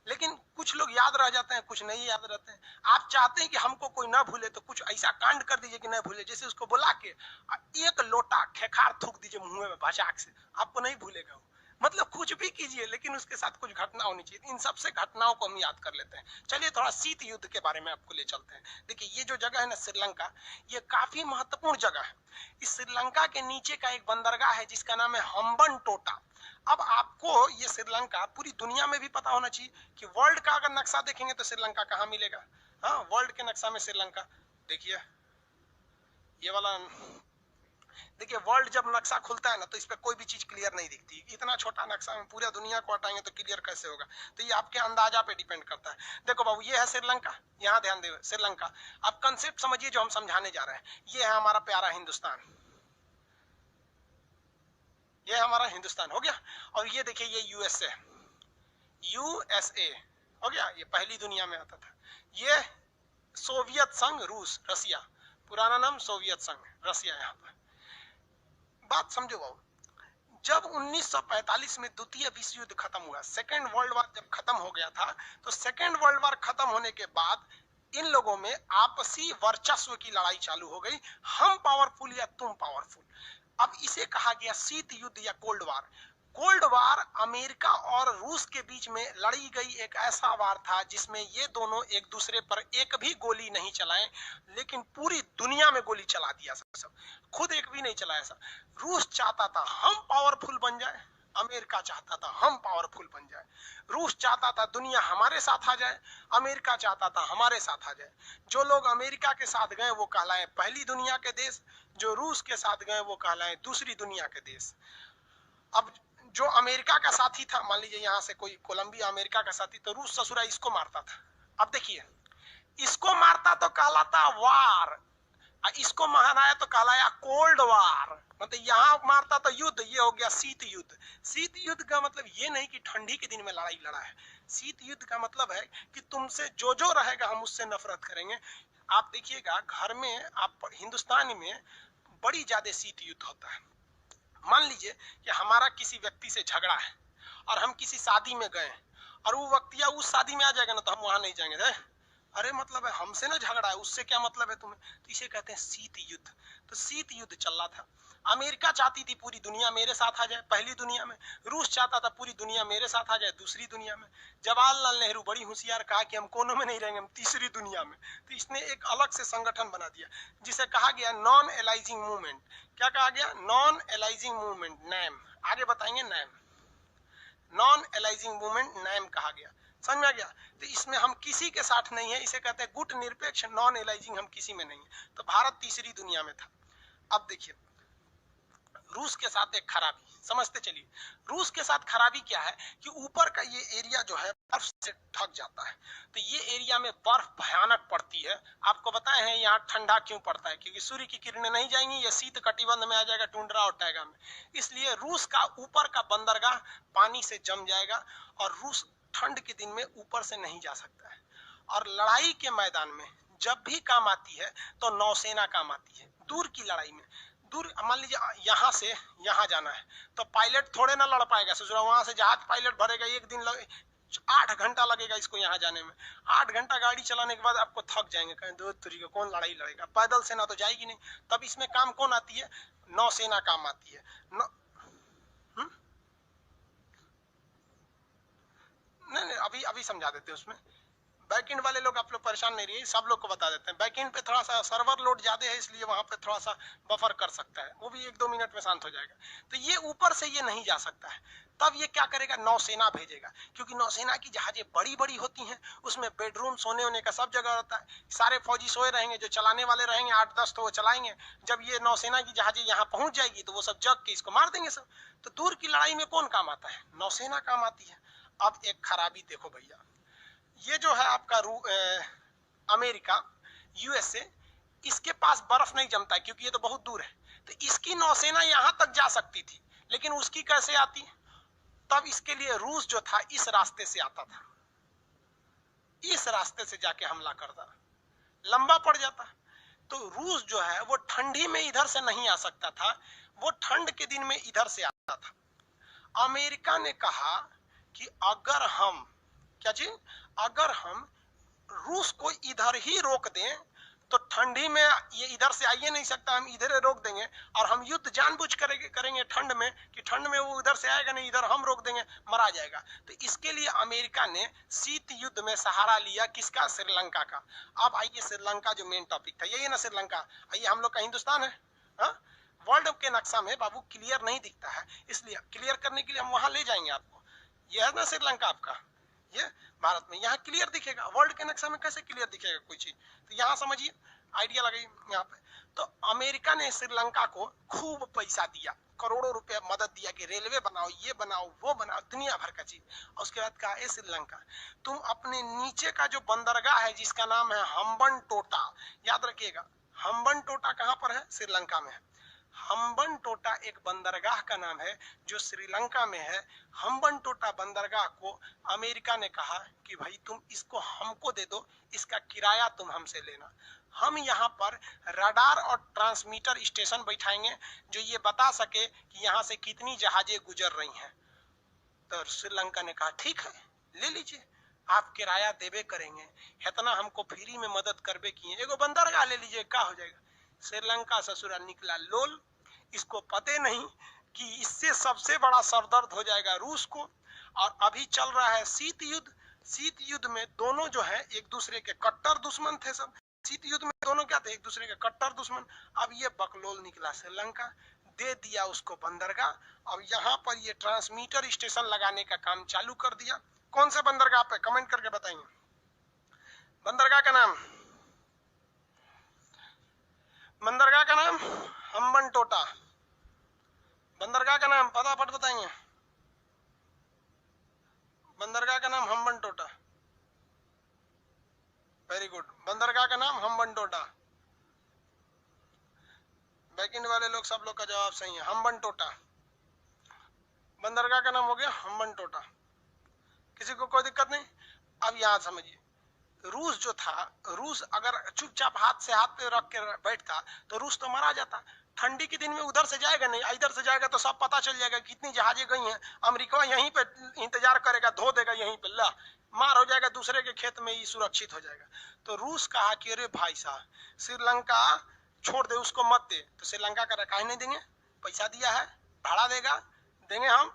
लेकिन कुछ लोग याद रह जाते हैं, कुछ नहीं याद रहते हैं। आप चाहते हैं कि हमको कोई ना भूले, तो कुछ ऐसा कांड कर दीजिए कि न भूले। जैसे उसको बुला के एक लोटा खेखार थूक दीजिए मुंह में भचाक से, आपको नहीं भूलेगा वो। मतलब कुछ भी कीजिए, लेकिन उसके साथ कुछ घटना होनी चाहिए। इन सबसे घटनाओं को हम याद कर लेते हैं। चलिए थोड़ा शीत युद्ध के बारे में आपको ले चलते हैं। देखिए ये जो जगह है ना श्रीलंका, ये काफी महत्वपूर्ण जगह है। इस श्रीलंका के नीचे का एक बंदरगाह है जिसका नाम है हम्बन टोटा। अब आपको ये श्रीलंका पूरी दुनिया में भी पता होना चाहिए कि वर्ल्ड का अगर नक्शा देखेंगे तो श्रीलंका कहाँ मिलेगा। हाँ, वर्ल्ड के नक्शा में श्रीलंका देखिए, ये वाला देखिए। वर्ल्ड जब नक्शा खुलता है ना तो इस पे कोई भी चीज क्लियर नहीं दिखती। इतना छोटा नक्शा में पूरा दुनिया को हटाएंगे तो क्लियर कैसे होगा। तो ये आपके अंदाजा पे डिपेंड करता है। देखो बाबू, ये है श्रीलंका, यहाँ ध्यान दे श्रीलंका। अब कंसेप्ट समझिए जो हम समझाने जा रहे हैं। ये है हमारा प्यारा हिंदुस्तान, ये हमारा हिंदुस्तान हो गया। और ये देखिए ये यूएसए, यूएसए हो गया, ये पहली दुनिया में आता था। ये सोवियत संघ रूस, रसिया, पुराना नाम सोवियत संघ, रसिया। यहाँ पर बात समझो बाबू, जब 1945 में द्वितीय विश्व युद्ध खत्म हुआ, सेकेंड वर्ल्ड वॉर जब खत्म हो गया था, तो सेकेंड वर्ल्ड वॉर खत्म होने के बाद इन लोगों में आपसी वर्चस्व की लड़ाई चालू हो गई, हम पावरफुल या तुम पावरफुल। अब इसे कहा गया शीत युद्ध या cold war. Cold war America और रूस के बीच में लड़ी गई एक ऐसा वार था जिसमें ये दोनों एक दूसरे पर एक भी गोली नहीं चलाए, लेकिन पूरी दुनिया में गोली चला दिया सब। खुद एक भी नहीं चलाया ऐसा। रूस चाहता था हम पावरफुल बन जाए, अमेरिका चाहता था हम पावरफुल बन जाए। रूस चाहता था दुनिया हमारे साथ आ जाए, अमेरिका चाहता था हमारे साथ आ जाए। जो लोग अमेरिका के साथ गए वो कहलाए पहली दुनिया के देश, जो रूस के साथ गए वो कहलाए दूसरी दुनिया के देश। अब जो अमेरिका का साथी था, मान लीजिए यहाँ से कोई कोलंबिया अमेरिका का साथी, तो रूस ससुरा इसको मारता था। अब देखिए, इसको मारता तो कहलाता वार, इसको महाराया तो कहलाया कोल्ड वार। मतलब यहाँ मारता तो युद्ध, ये हो गया शीत युद्ध। शीत युद्ध का मतलब ये नहीं कि ठंडी के दिन में लड़ाई लड़ा है। शीत युद्ध का मतलब है कि तुमसे जो जो रहेगा हम उससे नफरत करेंगे। आप देखिएगा घर में, आप हिंदुस्तान में बड़ी ज्यादा शीत युद्ध होता है। मान लीजिए कि हमारा किसी व्यक्ति से झगड़ा है और हम किसी शादी में गए और वो व्यक्ति उस शादी में आ जाएगा ना तो हम वहां नहीं जाएंगे। अरे मतलब है हमसे ना झगड़ा है, उससे क्या मतलब है तुम्हें। तो इसे कहते हैं शीत युद्ध। तो शीत युद्ध चल रहा था। अमेरिका चाहती थी पूरी दुनिया मेरे साथ आ जाए पहली दुनिया में, रूस चाहता था पूरी दुनिया मेरे साथ आ जाए दूसरी दुनिया में। जवाहरलाल नेहरू बड़ी होशियार कहा कि हम कोनों में नहीं रहेंगे, हम तीसरी दुनिया में। तो इसने एक अलग से संगठन बना दिया जिसे कहा गया नॉन एलाइजिंग मूवमेंट। क्या कहा गया? Non aligning movement, NAM. आगे बताएंगे NAM, non aligning movement NAM कहा गया। समझ में आ गया? तो इसमें हम किसी के साथ नहीं है, इसे कहते हैं गुट निरपेक्ष, नॉन एलाइजिंग, हम किसी में नहीं है। तो भारत तीसरी दुनिया में था। अब देखिए रूस के साथ एक खराबी समझते चलिए। रूस के साथ खराबी क्या है कि ऊपर का ये एरिया जो है बर्फ से ढक जाता है। तो ये एरिया में बर्फ भयानक पड़ती है। आपको बताए हैं यहाँ ठंडा क्यों पड़ता है, क्योंकि सूर्य की किरणें नहीं जाएंगी, ये शीत कटिबंध में आ जाएगा, टुंड्रा और टैगा में। इसलिए रूस का ऊपर का बंदरगाह पानी से जम जाएगा और रूस ठंड के दिन में ऊपर से नहीं जा सकता है। और लड़ाई के मैदान में जब भी काम आती है तो नौसेना काम आती है। दूर की लड़ाई में, दूर मान लीजिए यहाँ से यहाँ जाना है तो पायलट थोड़े ना लड़ पाएगा। सोचो वहां से जहाज पायलट भरेगा, एक दिन 8 घंटा लगेगा इसको यहाँ जाने में। 8 घंटा गाड़ी चलाने के बाद आपको थक जाएंगे, कहें दो तरीके कौन लड़ाई लड़ेगा, पैदल सेना तो जाएगी नहीं। तब इसमें काम कौन आती है? नौसेना काम आती है। नहीं अभी अभी समझा देते हैं। उसमें बैकएंड वाले लोग आप लोग परेशान नहीं रहिए, सब लोग को बता देते हैं। बैकएंड पे थोड़ा सा सर्वर लोड ज्यादा है, इसलिए वहां पे थोड़ा सा बफर कर सकता है, वो भी 1-2 मिनट में शांत हो जाएगा। तो ये ऊपर से ये नहीं जा सकता है। तब ये क्या करेगा? नौसेना भेजेगा, क्योंकि नौसेना की जहाजें बड़ी बड़ी होती हैं, उसमें बेडरूम सोने होने का सब जगह रहता है। सारे फौजी सोए रहेंगे, जो चलाने वाले रहेंगे 8-10 तो वो चलाएंगे। जब ये नौसेना की जहाजें यहाँ पहुंच जाएगी तो वो सब जग के इसको मार देंगे सब। तो दूर की लड़ाई में कौन काम आता है? नौसेना काम आती है। अब एक खराबी देखो भैया, ये जो है आपका अमेरिका, यूएसए, इसके पास बर्फ नहीं जमता है क्योंकि ये तो बहुत दूर है। तो इसकी नौसेना यहां तक जा सकती थी, लेकिन उसकी कैसे आती? तब इसके लिए रूस जो था इस रास्ते से आता था, इस रास्ते से जाके हमला करता, लंबा पड़ जाता। तो रूस जो है वो ठंडी में इधर से नहीं आ सकता था, वो ठंड के दिन में इधर से आता था। अमेरिका ने कहा कि अगर हम क्या चीज? अगर हम रूस को इधर ही रोक दें तो ठंडी में ये इधर से आइए नहीं सकता, हम इधर रोक देंगे, और हम युद्ध जानबूझ करेंगे ठंड में कि ठंड में वो उधर से आएगा नहीं, इधर हम रोक देंगे, मरा जाएगा। तो इसके लिए अमेरिका ने शीत युद्ध में सहारा लिया किसका? श्रीलंका का। अब आइए श्रीलंका जो मेन टॉपिक था, यही ना श्रीलंका। आइए, हम लोग का हिंदुस्तान है, वर्ल्ड के नक्शा में बाबू क्लियर नहीं दिखता है, इसलिए क्लियर करने के लिए हम वहां ले जाएंगे आपको। यह है ना श्रीलंका आपका, ये भारत में यहाँ क्लियर दिखेगा, वर्ल्ड के नक्शा में कैसे क्लियर दिखेगा कोई चीज? तो यहाँ समझिए, आइडिया लगाइए यहाँ पे। तो अमेरिका ने श्रीलंका को खूब पैसा दिया, करोड़ों रुपया मदद दिया कि रेलवे बनाओ, ये बनाओ, वो बनाओ, दुनिया भर का चीज। और उसके बाद कहा, ए श्रीलंका, तुम अपने नीचे का जो बंदरगाह है जिसका नाम है हम्बनटोटा, याद रखिएगा, हम्बनटोटा कहाँ पर है? श्रीलंका में है। हम्बनटोटा एक बंदरगाह का नाम है जो श्रीलंका में है। हम्बनटोटा बंदरगाह को अमेरिका ने कहा कि भाई तुम इसको हमको दे दो, इसका किराया तुम हमसे लेना। हम यहाँ पर रडार और ट्रांसमीटर स्टेशन बैठाएंगे जो ये बता सके कि यहाँ से कितनी जहाजें गुजर रही हैं। तो श्रीलंका ने कहा ठीक है, ले लीजिए, आप किराया देवे करेंगे, इतना हमको फ्री में मदद करबे किए, एगो बंदरगाह ले लीजिए, क्या हो जाएगा। श्रीलंका ससुरा निकला लोल, इसको पते नहीं कि इससे सबसे बड़ा सरदर्द हो जाएगा रूस को। और अभी चल रहा है शीत युद्ध। शीत युद्ध में दोनों जो है एक दूसरे के कट्टर दुश्मन थे सब। शीत युद्ध में दोनों क्या थे? एक दूसरे के कट्टर दुश्मन। अब ये बकलोल निकला श्रीलंका, दे दिया उसको बंदरगाह। अब यहाँ पर ये ट्रांसमीटर स्टेशन लगाने का काम चालू कर दिया। कौन से बंदरगाह पे? कमेंट करके बताएंगे बंदरगाह का नाम। बंदरगाह का नाम हम्बनटोटा। बंदरगाह का नाम फटाफट बताएंगे। बंदरगाह का नाम हम्बनटोटा। वेरी गुड, बंदरगाह का नाम हम्बनटोटा। बैकएंड वाले लोग सब लोग का जवाब सही है, हम्बनटोटा। बंदरगाह का नाम हो गया हम्बनटोटा। किसी को कोई दिक्कत नहीं? अब यहाँ समझिए, रूस जो था, रूस अगर चुपचाप हाथ से हाथ पे रख के बैठता तो रूस तो मारा जाता। ठंडी के दिन में उधर से जाएगा नहीं, इधर से जाएगा तो सब पता चल जाएगा कितनी जहाजें गई हैं। अमेरिका यहीं पे इंतजार करेगा, धो देगा यहीं पे, ला मार हो जाएगा, दूसरे के खेत में ही सुरक्षित हो जाएगा। तो रूस कहा कि अरे भाई साहब, श्रीलंका छोड़ दे, उसको मत दे। तो श्रीलंका का रखा नहीं देंगे, पैसा दिया है, भाड़ा देगा, देंगे हम।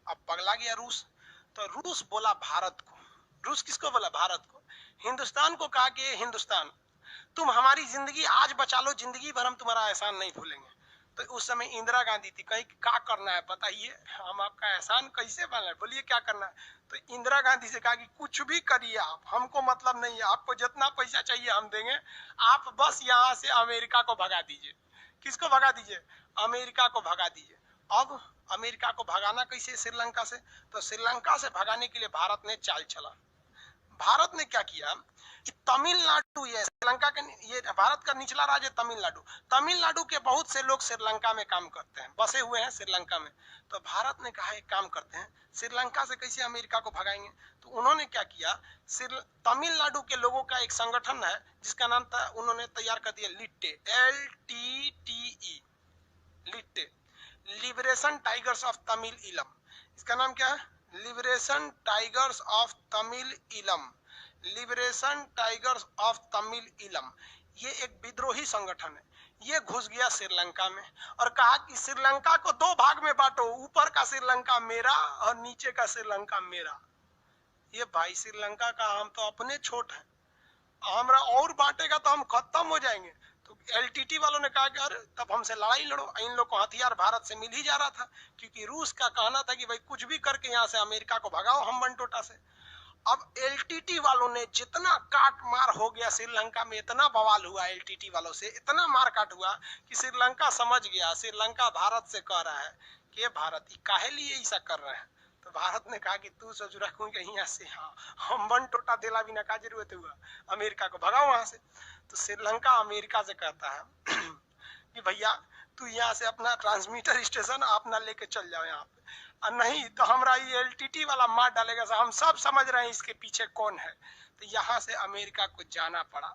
अब पगला गया रूस। तो रूस बोला भारत को, रूस किसको बोला? भारत को। हिंदुस्तान को कहा कि हिंदुस्तान, तुम हमारी जिंदगी आज बचा लो, जिंदगी भर हम तुम्हारा एहसान नहीं भूलेंगे। तो उस समय इंदिरा गांधी थी, कहीं क्या करना है बताइए, हम आपका एहसान कैसे भूलें, बोलिए क्या करना है। तो इंदिरा गांधी से कहा कि कुछ भी करिए आप, हमको मतलब नहीं है, आपको जितना पैसा चाहिए हम देंगे, आप बस यहाँ से अमेरिका को भगा दीजिए। किसको भगा दीजिए? अमेरिका को भगा दीजिए। अब अमेरिका को भगाना कैसे श्रीलंका से? तो श्रीलंका से भगाने के लिए भारत ने चाल चला। भारत ने क्या किया कि तमिलनाडु, ये श्रीलंका का, ये भारत का निचला राज्य तमिलनाडु, तमिलनाडु के बहुत से लोग श्रीलंका में काम करते हैं, बसे हुए हैं श्रीलंका में। तो भारत ने कहा एक काम करते हैं, श्रीलंका से कैसे अमेरिका को भगाएंगे। तो उन्होंने क्या किया, तमिलनाडु के लोगों का एक संगठन है जिसका नाम था, उन्होंने तैयार कर दिया लिट्टे, LTTE, LTTE, liberation tigers of Tamil इलम। इसका नाम क्या है? लिबरेशन टाइगर्स ऑफ तमिल इलम, लिबरेशन टाइगर्स ऑफ तमिल इलम। ये एक विद्रोही संगठन है। ये घुस गया श्रीलंका में और कहा कि श्रीलंका को दो भाग में बांटो, ऊपर का श्रीलंका मेरा और नीचे का श्रीलंका मेरा। ये भाई श्रीलंका का हम तो अपने छोट हैं, हमरा और बांटेगा तो हम खत्म हो जाएंगे। तो LTT वालों ने कहा कि अरे तब हमसे लड़ाई लड़ो। इन लोग को हथियार भारत से मिल ही जा रहा था, क्योंकि रूस का कहना था कि भाई कुछ भी करके यहाँ से अमेरिका को भगाओ हम्बनटोटा से। अब LTT वालों ने जितना काट मार हो गया श्रीलंका में, इतना बवाल हुआ LTT वालों से, इतना मार काट हुआ कि श्रीलंका समझ गया, श्रीलंका भारत से कह रहा है कि भारत काहे लिए ऐसा कर रहे हैं। तो भारत ने कहा कि तू सोच रखूं कि यहाँ से हम्बनटोटा देला बिना का जरूरत हुआ, अमेरिका को भगाओ वहां से। तो श्रीलंका अमेरिका से कहता है कि भैया तू यहाँ से अपना ट्रांसमीटर स्टेशन अपना लेके चल जाओ यहाँ पे, और नहीं तो हमारा ये LTT वाला मार डालेगा। हम सब समझ रहे हैं इसके पीछे कौन है। तो यहाँ से अमेरिका को जाना पड़ा।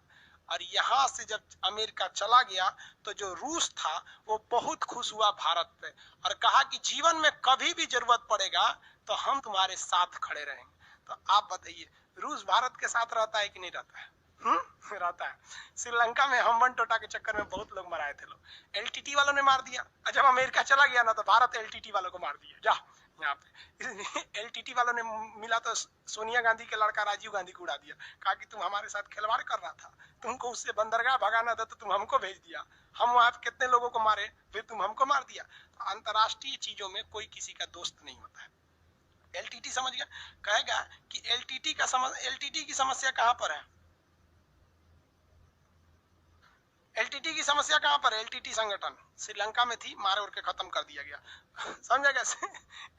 और यहाँ से जब अमेरिका चला गया तो जो रूस था वो बहुत खुश हुआ भारत पे और कहा कि जीवन में कभी भी जरूरत पड़ेगा तो हम तुम्हारे साथ खड़े रहेंगे। तो आप बताइए रूस भारत के साथ रहता है कि नहीं रहता है? रहता है। श्रीलंका में हम वन टोटा के चक्कर में बहुत लोग मराए थे लोग, एलटीटी वालों ने मार दिया। जब अमेरिका चला गया ना तो भारत एलटीटी वालों को मार दिया। जा यहाँ पे एलटीटी वालों ने मिला तो सोनिया गांधी के लड़का राजीव गांधी को उड़ा दिया, कहा कि तुम हमारे साथ खिलवाड़ कर रहा था, तुमको उससे बंदरगाह भगाना था तो तुम हमको भेज दिया, हम वहां कितने लोगों को मारे, फिर तुम हमको मार दिया। तो अंतरराष्ट्रीय चीजों में कोई किसी का दोस्त नहीं होता है। एलटीटी समझ गया, कहेगा कि एलटीटी की समस्या कहां पर है? एलटीटी की समस्या कहां पर है? एलटीटी संगठन श्रीलंका में थी, मारे उड़ के खत्म कर दिया गया। समझा कैसे?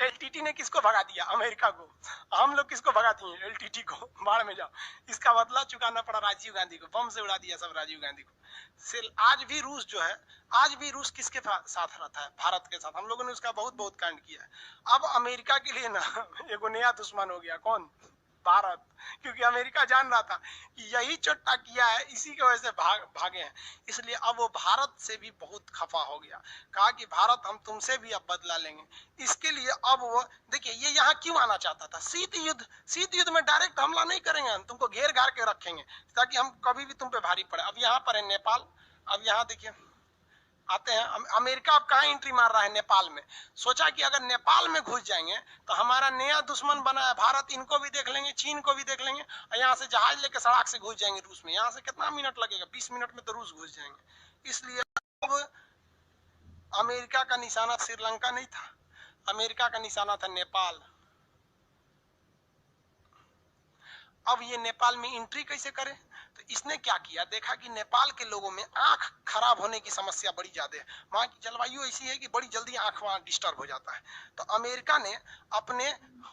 एलटीटी ने किसको भगा दिया? अमेरिका को। हम लोग किसको भगा दिए? एलटीटी को। बाढ़ में जाओ। इसका बदला चुकाना पड़ा राजीव गांधी को, बम से उड़ा दिया सब राजीव गांधी को। आज भी रूस जो है, आज भी रूस किसके साथ रहता है? भारत के साथ। हम लोगों ने उसका बहुत बहुत कांड किया है। अब अमेरिका के लिए ना एगो नया दुश्मन हो गया, कौन? भारत। क्योंकि अमेरिका जान रहा था कि यही चोट्टा किया है, इसी की वजह से भागे हैं, इसलिए अब वो भारत से भी बहुत खफा हो गया। कहा कि भारत हम तुमसे भी अब बदला लेंगे। इसके लिए अब वो देखिए ये यहाँ क्यों आना चाहता था? शीत युद्ध में डायरेक्ट हमला नहीं करेंगे हम, तुमको घेर घार के रखेंगे ताकि हम कभी भी तुम पे भारी पड़े। अब यहाँ पर है नेपाल, अब यहाँ देखिए आते हैं। अमेरिका अब कहाँ एंट्री मार रहा है? नेपाल में। सोचा कि अगर नेपाल में घुस जाएंगे तो हमारा नया दुश्मन बना है भारत, इनको भी देख लेंगे, चीन को भी देख लेंगे, और यहाँ से जहाज लेके सड़क से घुस जाएंगे रूस में। यहाँ से कितना मिनट लगेगा? 20 मिनट में तो रूस घुस जाएंगे। इसलिए अब अमेरिका का निशाना श्रीलंका नहीं था, अमेरिका का निशाना था नेपाल। अब ये नेपाल में एंट्री कैसे करे? तो इसने क्या किया, देखा कि नेपाल के लोगों में आंख खराब होने की समस्या बड़ी ज्यादा है, वहां की जलवायु ऐसी है कि बड़ी जल्दी आंख वहां डिस्टर्ब हो जाता है। तो अमेरिका ने अपने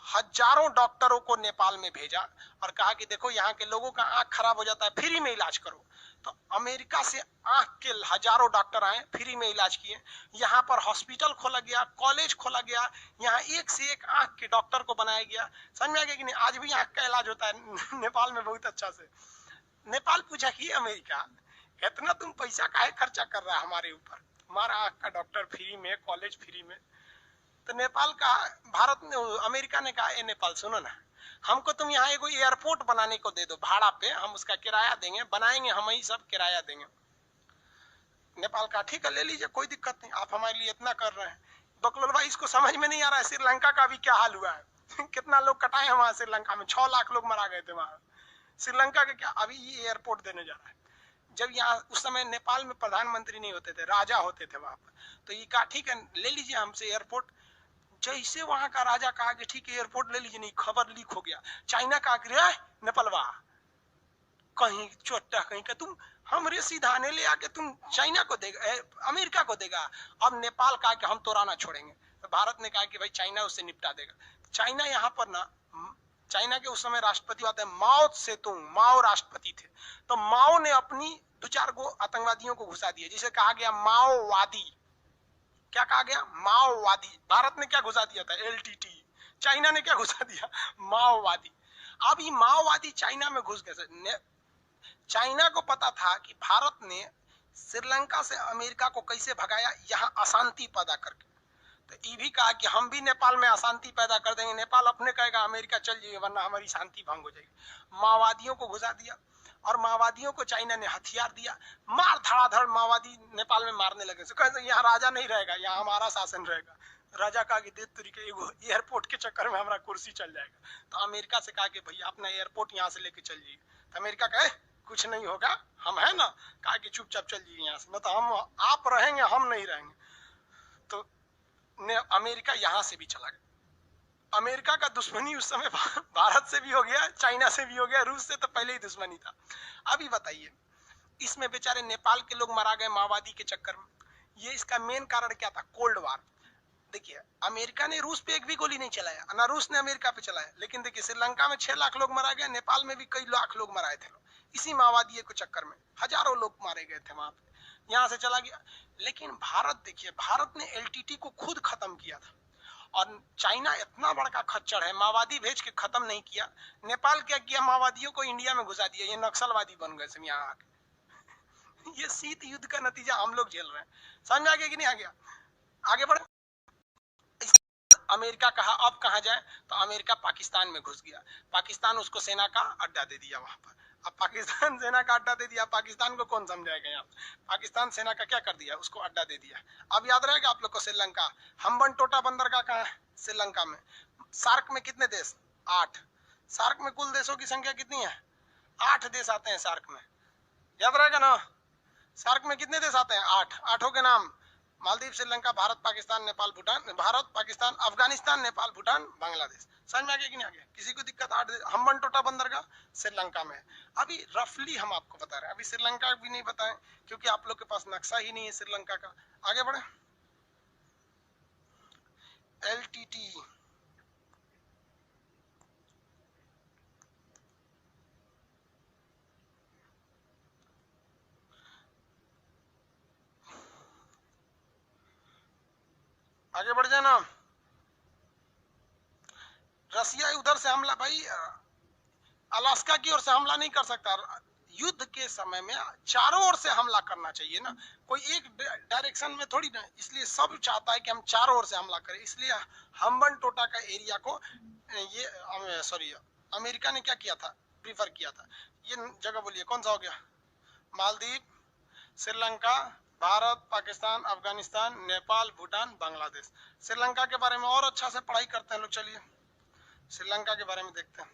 हजारों डॉक्टरों को नेपाल में भेजा और कहा कि देखो यहाँ के लोगों का आंख खराब हो जाता है, फ्री में इलाज करो। तो अमेरिका से आंख के हजारों डॉक्टर आए, फ्री में इलाज किए। यहाँ पर हॉस्पिटल खोला गया, कॉलेज खोला गया, यहाँ एक से एक आंख के डॉक्टर को बनाया गया। समझ में आ गया कि नहीं? आज भी आंख का इलाज होता है नेपाल में बहुत अच्छा से। नेपाल पूछा कि अमेरिका इतना तुम पैसा काहे खर्चा कर रहा है हमारे ऊपर, हमारा आंख का डॉक्टर फ्री में, कॉलेज फ्री में। तो नेपाल का भारत ने, अमेरिका ने कहा, ए नेपाल सुनो ना, हमको तुम यहाँ एगो एयरपोर्ट बनाने को दे दो भाड़ा पे, हम उसका किराया देंगे, बनाएंगे हम ही सब, किराया देंगे। नेपाल का ठीक है ले लीजिए, कोई दिक्कत नहीं, आप हमारे लिए इतना कर रहे हैं। बकलोलवा इसको समझ में नहीं आ रहा है श्रीलंका का भी क्या हाल हुआ है कितना लोग कटाए हैं वहां श्रीलंका में, 6 लाख लोग मारा गए थे वहां। श्रीलंका के क्या अभी ये एयरपोर्ट देने जा रहा है। जब यहाँ उस समय नेपाल में प्रधानमंत्री नहीं होते थे, राजा होते थे वहां पर, तो ये कहा ठीक है ले लीजिए हमसे एयरपोर्ट। जैसे वहां का राजा कहा कि ठीक है एयरपोर्ट ले लीजिए, नहीं खबर लीक हो गया, चाइना कहा कि नेपालवा कहीं चोट्टा कहीं का तुम हमरे सीधाने ले आके तुम चाइना को देगा, अमेरिका को देगा। अब नेपाल कहा कि हम तो राना छोड़ेंगे, तो भारत ने कहा कि भाई चाइना उससे निपटा देगा। चाइना यहाँ पर ना, चाइना के उस समय राष्ट्रपति आते हैं माओ सेतुंग, माओ राष्ट्रपति थे। तो माओ ने अपनी 2-4 गो आतंकवादियों को घुसा दिया, जिसे कहा गया माओवादी। क्या कहा गया? माओवादी। भारत ने क्या घुसा दिया था? एलटीटी। चाइना ने क्या घुसा दिया? माओवादी। अब ये माओवादी चाइना में घुस गए। चाइना को पता था कि भारत ने श्रीलंका से अमेरिका को कैसे भगाया, यहाँ अशांति पैदा करके। तो ये भी कहा कि हम भी नेपाल में अशांति पैदा कर देंगे, नेपाल अपने कहेगा अमेरिका चल जाइए वरना हमारी शांति भंग हो जाएगी। माओवादियों को घुसा दिया और माओवादियों को चाइना ने हथियार दिया, मार धड़ाधड़ माओवादी नेपाल में मारने लगे। कहते यहाँ राजा नहीं रहेगा, यहाँ हमारा शासन रहेगा। राजा कहा कि दे तरीके एयरपोर्ट के चक्कर में हमारा कुर्सी चल जाएगा। तो अमेरिका से कहा कि भैया अपना एयरपोर्ट यहाँ से लेके चल जाइए। तो अमेरिका कहे कुछ नहीं होगा, हम है ना, कहा कि चुपचाप चल जाइए यहाँ से, न तो हम आप रहेंगे हम नहीं रहेंगे। तो अमेरिका यहाँ से भी चला गया। अमेरिका का दुश्मनी उस समय भारत से भी हो गया, चाइना से भी हो गया, रूस से तो पहले ही दुश्मनी था। अभी बताइए इसमें बेचारे नेपाल के लोग मारा गए माओवादी के चक्कर में। ये इसका मेन कारण क्या था? Cold war. देखिए अमेरिका ने रूस पे एक भी गोली नहीं चलाया, ना रूस ने अमेरिका पे चलाया। लेकिन देखिए श्रीलंका में 6 लाख लोग मारा गया, नेपाल में भी कई लाख लोग मराए थे। इसी माओवादी के चक्कर में हजारों लोग मारे गए थे वहां पे, यहाँ से चला गया। लेकिन भारत देखिए, भारत ने एलटीटी को खुद खत्म किया था और चाइना इतना बड़ा खच्चर है, माओवादी भेज के खत्म नहीं किया। नेपाल क्या किया? माओवादियों को इंडिया में घुसा दिया, ये नक्सलवादी बन गए सब यहाँ आके। ये शीत युद्ध का नतीजा हम लोग झेल रहे हैं। समझ आ गया कि नहीं आ गया? आगे बढ़े। अमेरिका कहा अब कहाँ जाए, तो अमेरिका पाकिस्तान में घुस गया। पाकिस्तान उसको सेना का अड्डा दे दिया वहां पर। अब पाकिस्तान सेना का अड्डा दे दिया, पाकिस्तान को कौन समझाएगा यहाँ? पाकिस्तान सेना का क्या कर दिया, उसको अड्डा दे दिया। अब याद रहेगा आप लोग को श्रीलंका, हम्बन टोटा बंदरगाह कहाँ है? श्रीलंका में। सार्क में कितने देश? 8। सार्क में कुल देशों की संख्या कितनी है? 8 देश आते हैं सार्क में, याद रहेगा ना? सार्क में कितने देश आते हैं? 8। 8 के नाम मालदीव, श्रीलंका, भारत, पाकिस्तान, नेपाल, भूटान, भारत, पाकिस्तान, अफगानिस्तान, नेपाल, भूटान, बांग्लादेश। समझ में आ गया कि नहीं आ गया? किसी को दिक्कत? 8 देश। हम्बन टोटा बंदरगाह श्रीलंका में। अभी रफली हम आपको बता रहे हैं, अभी श्रीलंका भी नहीं बताएं क्योंकि आप लोग के पास नक्शा ही नहीं है श्रीलंका का। आगे बढ़े। LTT आगे बढ़ जाए ना। रसिया उधर से हमला, भाई अलास्का की ओर से हमला नहीं कर सकता। युद्ध के समय में चारों ओर से हमला करना चाहिए ना, कोई एक डायरेक्शन में थोड़ी ना। इसलिए सब चाहता है कि हम चारों ओर से हमला करें। इसलिए हम्बन टोटा का एरिया को ये सॉरी अमेरिका ने क्या किया था, प्रीफर किया था। ये जगह बोलिए कौन सा हो गया? मालदीव, श्रीलंका, भारत, पाकिस्तान, अफगानिस्तान, नेपाल, भूटान, बांग्लादेश। श्रीलंका के बारे में और अच्छा से पढ़ाई करते हैं लोग। चलिए श्रीलंका के बारे में देखते हैं।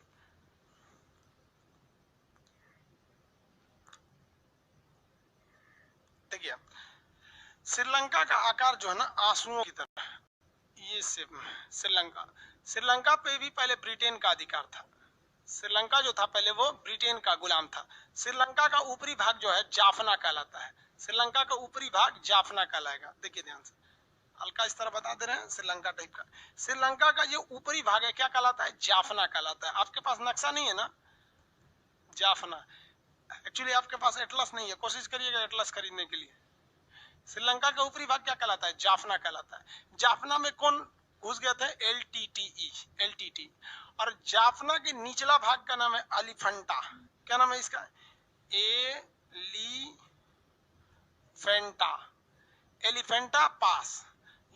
देखिए श्रीलंका का आकार जो है ना आंसुओं की तरह। ये श्रीलंका, श्रीलंका पे भी पहले ब्रिटेन का अधिकार था। श्रीलंका जो था पहले वो ब्रिटेन का गुलाम था। श्रीलंका का ऊपरी भाग जो है जाफना कहलाता है। श्रीलंका का ऊपरी भाग जाफना कहलाएगा। देखिए ध्यान से, हल्का इस तरह बता दे रहे हैं श्रीलंका टाइप का। श्रीलंका का जो ऊपरी भाग है क्या कहलाता है? जाफना कहलाता है। आपके पास नक्शा नहीं है ना? जाफना एक्चुअली आपके पास एटलस नहीं है, कोशिश करिएगा एटलस खरीदने के लिए। श्रीलंका का ऊपरी भाग क्या कहलाता है? जाफना कहलाता है। जाफना में कौन घुस गए थे? LTT। और जाफना के निचला भाग का नाम है एलिफेंटा। क्या नाम है इसका? एलिफेंटा पास।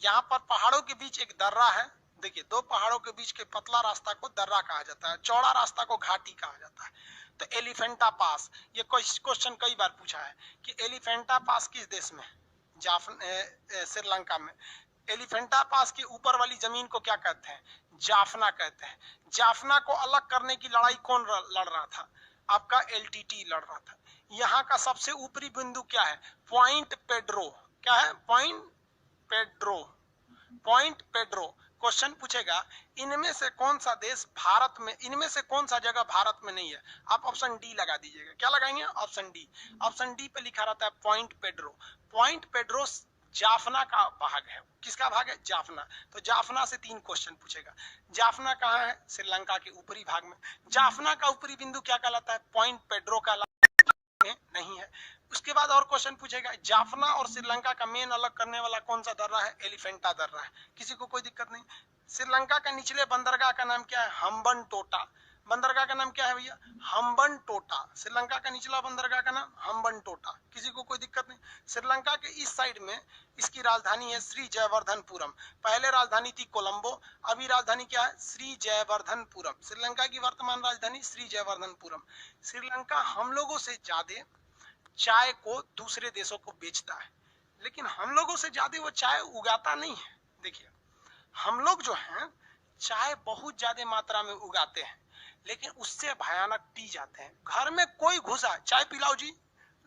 यहाँ पर पहाड़ों के बीच एक दर्रा है। देखिए दो पहाड़ों के बीच के पतला रास्ता को दर्रा कहा जाता है, चौड़ा रास्ता को घाटी कहा जाता है। तो एलिफेंटा पास, ये क्वेश्चन कई बार पूछा है कि एलिफेंटा पास किस देश में? श्रीलंका में। एलिफेंटा पास के ऊपर वाली जमीन को क्या कहते हैं? जाफना कहते हैं। जाफना को अलग करने की लड़ाई कौन लड़ रहा था? आपका LTT लड़ रहा था। यहाँ का सबसे ऊपरी बिंदु क्या है? Point Pedro. क्या है? Point Pedro. क्वेश्चन पूछेगा इनमें से कौन सा देश भारत में, इनमें से कौन सा जगह भारत में नहीं है? आप ऑप्शन डी लगा दीजिएगा। क्या लगाएंगे? Option D. ऑप्शन डी पे लिखा रहता है point Pedro. Point Pedro Jaffna का भाग है। किसका भाग है? जाफना। तो जाफना से 3 क्वेश्चन पूछेगा। जाफना कहाँ है? श्रीलंका के ऊपरी भाग में। जाफना का ऊपरी बिंदु क्या कहलाता है? पॉइंट पेड्रो का नहीं है। उसके बाद और क्वेश्चन पूछेगा जाफना और श्रीलंका का मेन अलग करने वाला कौन सा दर्रा है? एलिफेंटा दर्रा है। किसी को कोई दिक्कत नहीं। श्रीलंका का निचले बंदरगाह का नाम क्या है? हम्बन टोटा। बंदरगाह का नाम क्या है भैया? हम्बन टोटा। श्रीलंका का निचला बंदरगाह का नाम हम्बन टोटा। किसी को कोई दिक्कत नहीं। श्रीलंका के इस साइड में इसकी राजधानी है श्री जयवर्धनपुरम। पहले राजधानी थी कोलंबो, अभी राजधानी क्या है? श्री जयवर्धनपुरम। श्रीलंका की वर्तमान राजधानी श्री जयवर्धनपुरम। श्रीलंका हम लोगों से ज्यादा चाय को दूसरे देशों को बेचता है, लेकिन हम लोगों से ज्यादा वो चाय उगाता नहीं है। देखिए हम लोग जो हैं चाय बहुत ज्यादा मात्रा में उगाते हैं, लेकिन उससे भयानक पी जाते हैं। घर में कोई घुसा, चाय पिलाओ जी,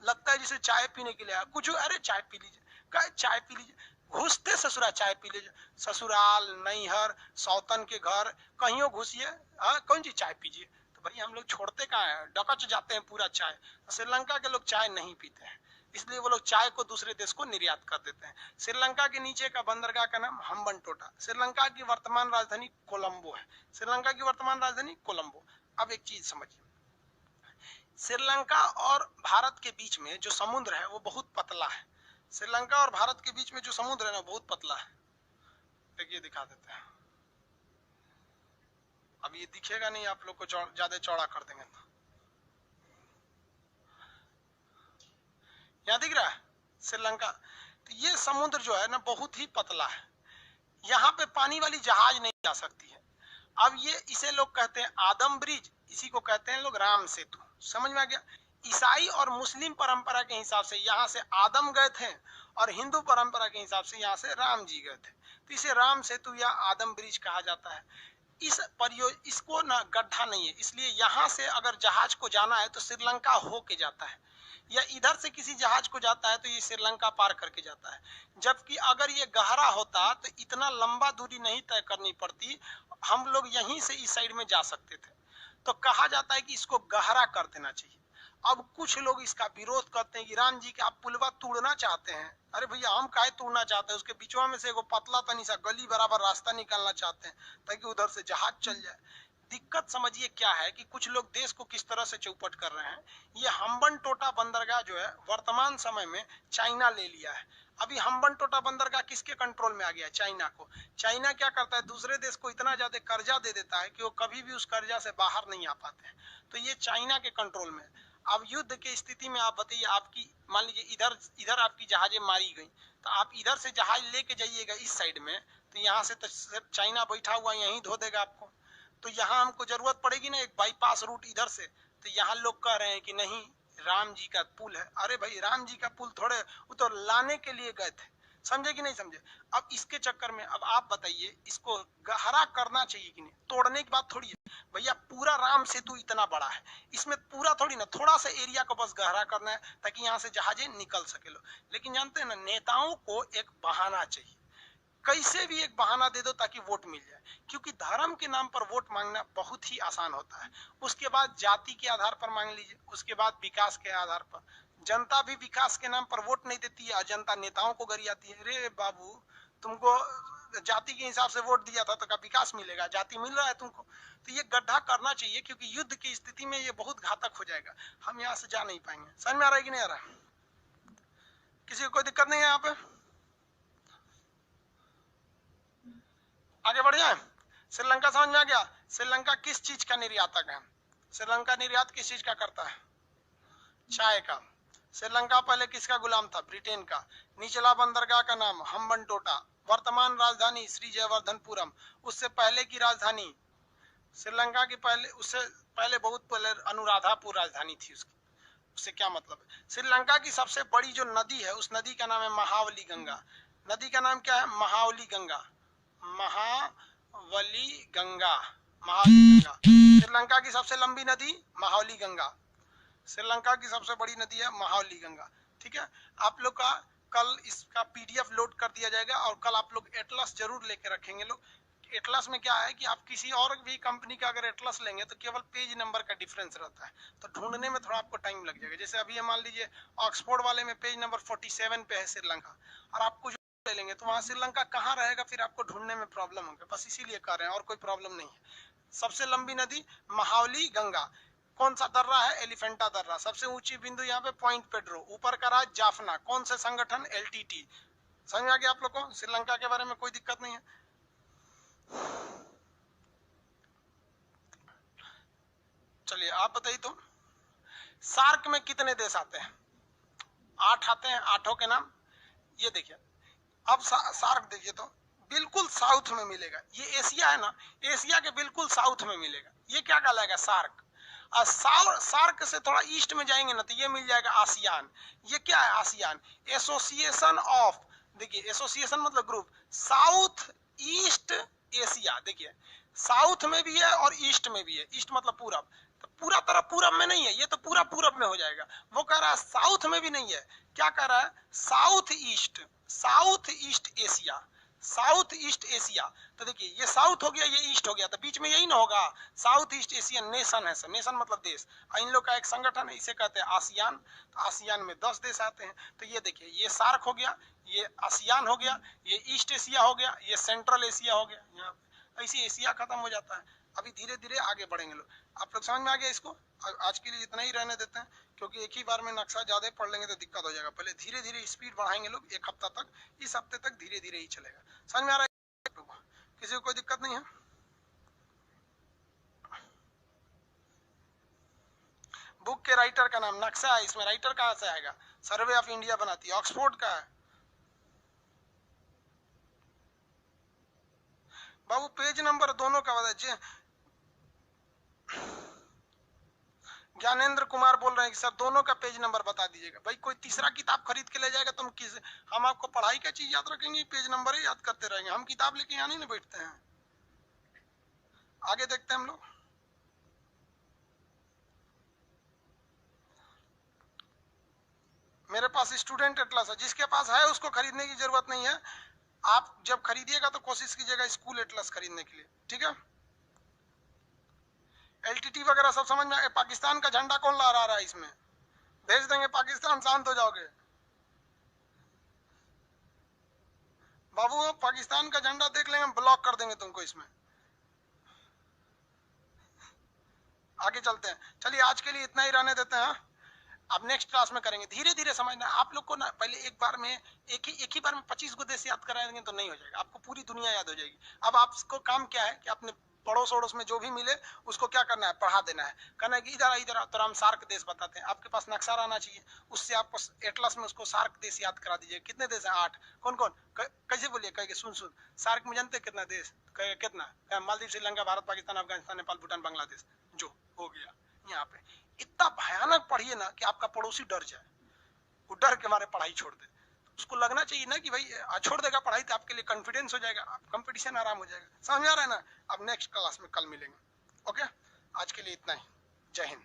लगता है जैसे चाय पीने के लिए आया। कुछ अरे चाय पी लीजिए, कहे चाय पी लीजिए, घुसते ससुरा चाय पी लीजिए। ससुराल, नैहर, सौतन के घर कहीं घुसिए, कौन जी चाय पीजिए। तो भाई हम लोग छोड़ते कहाँ है, डकच जाते हैं पूरा चाय। श्रीलंका के लोग चाय नहीं पीते हैं, इसलिए वो लोग चाय को दूसरे देश को निर्यात कर देते हैं। श्रीलंका के नीचे का बंदरगाह का नाम हम्बन टोटा। श्रीलंका की वर्तमान राजधानी कोलंबो है। श्रीलंका की वर्तमान राजधानी कोलंबो। अब एक चीज समझिए, श्रीलंका और भारत के बीच में जो समुद्र है वो बहुत पतला है। श्रीलंका और भारत के बीच में जो समुद्र है ना बहुत पतला है। देखिए दिखा देते हैं। अब ये दिखेगा नहीं, आप लोग को ज्यादा चौड़ा कर देंगे तो। यहाँ दिख रहा है श्रीलंका। तो ये समुद्र जो है ना बहुत ही पतला है। यहाँ पे पानी वाली जहाज नहीं जा सकती है। अब ये इसे लोग कहते हैं आदम ब्रिज, इसी को कहते हैं लोग राम सेतु। समझ में आ गया। ईसाई और मुस्लिम परंपरा के हिसाब से यहाँ से आदम गए थे और हिंदू परंपरा के हिसाब से यहाँ से राम जी गए थे, तो इसे राम सेतु या आदम ब्रिज कहा जाता है। इसको ना गड्ढा नहीं है, इसलिए यहाँ से अगर जहाज को जाना है तो श्रीलंका होके जाता है, या इधर से किसी जहाज को जाता है तो ये श्रीलंका पार करके जाता है। जबकि अगर ये गहरा होता तो इतना लंबा दूरी नहीं तय करनी पड़ती, हम लोग यहीं से इस साइड में जा सकते थे। तो कहा जाता है कि इसको गहरा कर देना चाहिए। अब कुछ लोग इसका विरोध करते हैं कि राम जी के आप पुलवा तोड़ना चाहते हैं। अरे भैया, हम काहे तोड़ना चाहते हैं? उसके बीचवा में से एगो पतला तनी सा गली बराबर रास्ता निकालना चाहते हैं ताकि उधर से जहाज चल जाए। दिक्कत समझिए क्या है कि कुछ लोग देश को किस तरह से चौपट कर रहे हैं। ये हम्बनटोटा बंदरगाह जो है वर्तमान समय में चाइना ले लिया है। अभी हम्बनटोटा बंदरगाह किसके कंट्रोल में आ गया है? चाइना को। चाइना क्या करता है, दूसरे देश को इतना ज्यादा कर्जा दे देता है कि वो कभी भी उस कर्जा से बाहर नहीं आ पाते हैं। तो ये चाइना के कंट्रोल में है। अब युद्ध की स्थिति में आप बताइए, आपकी मान लीजिए इधर आपकी जहाजें मारी गई, तो आप इधर से जहाज लेके जाइएगा इस साइड में, तो यहाँ से तो चाइना बैठा हुआ यहीं धो देगा आपको। तो यहाँ हमको जरूरत पड़ेगी ना एक बाईपास रूट इधर से। तो यहाँ लोग कह रहे हैं कि नहीं, राम जी का पुल है। अरे भाई, राम जी का पुल थोड़े, वो तो लाने के लिए गए थे। समझे कि नहीं समझे? अब इसके चक्कर में अब आप बताइए, इसको गहरा करना चाहिए कि नहीं? तोड़ने की बात थोड़ी है भैया, पूरा राम सेतु इतना बड़ा है, इसमें पूरा थोड़ी ना, थोड़ा सा एरिया को बस गहरा करना है ताकि यहाँ से जहाजें निकल सके लो। लेकिन जानते हैं ना, नेताओं को एक बहाना चाहिए, कैसे भी एक बहाना दे दो ताकि वोट मिल जाए। क्योंकि धर्म के नाम पर वोट मांगना बहुत ही आसान होता है। उसके बाद जाति के आधार पर मांग लीजिए, उसके बाद विकास के आधार पर। जनता भी विकास के नाम पर वोट नहीं देती है और जनता नेताओं को गरियाती है। रे बाबू, तुमको जाति के हिसाब से वोट दिया था तो क्या विकास मिलेगा? जाति मिल रहा है तुमको। तो ये गड्ढा करना चाहिए, क्योंकि युद्ध की स्थिति में ये बहुत घातक हो जाएगा। हम यहाँ से जा नहीं पाएंगे। समझ में आ रहा है कि नहीं आ रहा? किसी को कोई दिक्कत नहीं है यहाँ पे? आगे बढ़ जाए। श्रीलंका समझ में आ गया? श्रीलंका किस चीज का निर्यातक है? श्रीलंका निर्यात किस चीज का करता है? चाय का। श्रीलंका पहले किसका गुलाम था? ब्रिटेन का। निचला बंदरगाह का नाम हम्बनटोटा। वर्तमान राजधानी श्री जयवर्धनपुरम। उससे पहले की राजधानी श्रीलंका की उससे पहले बहुत पहले अनुराधापुर राजधानी थी उसकी। उससे क्या मतलब है? श्रीलंका की सबसे बड़ी जो नदी है, उस नदी का नाम है महावली गंगा। नदी का नाम क्या है? महावली गंगा। महावली गंगा, महावली गंगा। श्रीलंका की सबसे लंबी नदी महावली गंगा। श्रीलंका की सबसे बड़ी नदी है महावली गंगा। ठीक है, आप लोग का कल इसका पीडीएफ लोड कर दिया जाएगा और कल आप लोग एटलस जरूर लेके रखेंगे लोग। एटलस में क्या है कि आप किसी और भी कंपनी का अगर एटलस लेंगे तो केवल पेज नंबर का डिफरेंस रहता है, तो ढूंढने में थोड़ा आपको टाइम लग जाएगा। जैसे अभी मान लीजिए ऑक्सफोर्ड वाले में पेज नंबर 47 पे है श्रीलंका, और आपको ले लेंगे तो वहां श्रीलंका कहाँ रहेगा, फिर आपको ढूंढने में प्रॉब्लम होगा। बस इसीलिए कर रहे हैं, और कोई प्रॉब्लम नहीं है। सबसे लंबी नदी महावली गंगा। कौन सा दर्रा है? एलिफेंटा दर्रा। सबसे ऊंची बिंदु यहाँ पे पॉइंट पेड्रो। ऊपर का राज जाफना। कौन से संगठन? एलटीटी। समझ में आ गया आप लोग को? श्रीलंका के बारे में कोई दिक्कत नहीं है। चलिए आप बताइए तो, सार्क में कितने देश आते हैं? 8 आते हैं। 8 के नाम ये देखिए। अब सार्क देखिए तो बिल्कुल साउथ में मिलेगा। ये एशिया है ना, एशिया के बिल्कुल साउथ में मिलेगा। ये क्या कहलाएगा? सार्क। सार्क से थोड़ा ईस्ट में जाएंगे ना तो ये मिल जाएगा आसियान। ये क्या है? आसियान एसोसिएशन ऑफ, देखिए एसोसिएशन मतलब ग्रुप, साउथ ईस्ट एशिया। देखिए साउथ में भी है और ईस्ट में भी है। ईस्ट मतलब पूरब, तो पूरा तरफ पूरब में नहीं है, ये तो पूरा पूरब में हो जाएगा। वो कह रहा है साउथ में भी नहीं है। क्या कह रहा है? South east Asia, south east Asia. तो देखिए ये साउथ हो गया, ये ईस्ट हो गया, तो बीच में यही ना होगा। साउथ ईस्ट एशियन नेशन है सर। नेशन मतलब देश। इन लोग का एक संगठन है, इसे कहते हैं आसियान। तो आसियान में 10 देश आते हैं। तो ये देखिए, ये सार्क हो गया, ये आसियान हो गया, ये ईस्ट एशिया हो गया, ये सेंट्रल एशिया हो गया। यहाँ ऐसे एशिया खत्म हो जाता है। अभी धीरे धीरे आगे बढ़ेंगे लोग। आप लोग समझ में आ गया इसको? आज के लिए इतना ही रहने देते हैं, क्योंकि एक ही बार में नक्शा ज्यादा पढ़ लेंगे तो दिक्कत हो जाएगा। पहले धीरे धीरे स्पीड बढ़ाएंगे लोग, एक हफ्ता तक। इस हफ्ते तक धीरे धीरे ही चलेगा। समझ में आ रहा है? किसी को कोई दिक्कत नहीं है? बुक के राइटर का नाम नक्शा है, इसमें राइटर कहाँ से आएगा? सर्वे ऑफ इंडिया बनाती है, ऑक्सफोर्ड का है। बाबू पेज नंबर दोनों का बता। ज्ञानेंद्र कुमार बोल रहे हैं कि सर दोनों का पेज नंबर बता दीजिएगा। भाई कोई तीसरा किताब खरीद के ले जाएगा तो हम आपको पढ़ाई का चीज याद रखेंगे, पेज नंबर ही याद करते रहेंगे। हम किताब लेके यहाँ नहीं बैठते हैं। आगे देखते हैं हम लोग। मेरे पास स्टूडेंट एटलस है, जिसके पास है उसको खरीदने की जरूरत नहीं है। आप जब खरीदिएगा तो कोशिश कीजिएगा स्कूल एटलस खरीदने के लिए, ठीक है। एलटीटी वगैरह सब समझ में। पाकिस्तान का झंडा कौन लहरा रहा है इसमें? भेज देंगे पाकिस्तान, शांत हो जाओगे। बाबू पाकिस्तान का झंडा देख लेंगे, ब्लॉक कर देंगे तुमको इसमें। आगे चलते हैं। चलिए आज के लिए इतना ही रहने देते हैं। अब नेक्स्ट क्लास में करेंगे। धीरे धीरे समझना। आप लोग को ना पहले एक ही बार में 25 को देश याद कराएंगे तो नहीं हो जाएगा, आपको पूरी दुनिया याद हो जाएगी। अब आपको काम क्या है कि अपने पड़ोस वड़ोस में जो भी मिले उसको क्या करना है, पढ़ा देना है। कहना है कि इधर इधर तो हम सार्क देश बताते हैं। आपके पास नक्शा रहना चाहिए, उससे आपको एटलस में उसको सार्क देश याद करा दीजिए। कितने देश है? 8। कौन कौन? कैसे बोलिए? कह सुन सार्क में जानते कितना देश? कितना? मालदीव, श्रीलंका, भारत, पाकिस्तान, अफगानिस्तान, नेपाल, भूटान, बांग्लादेश। जो हो गया यहाँ पे। इतना भयानक पढ़िए ना कि आपका पड़ोसी डर जाए, वो डर के मारे पढ़ाई छोड़ दे। उसको लगना चाहिए ना कि भाई छोड़ देगा पढ़ाई तो आपके लिए कॉन्फिडेंस हो जाएगा, कंपटीशन आराम हो जाएगा। समझ आ रहा है ना? अब नेक्स्ट क्लास में कल मिलेंगे। ओके, आज के लिए इतना ही। जय हिंद।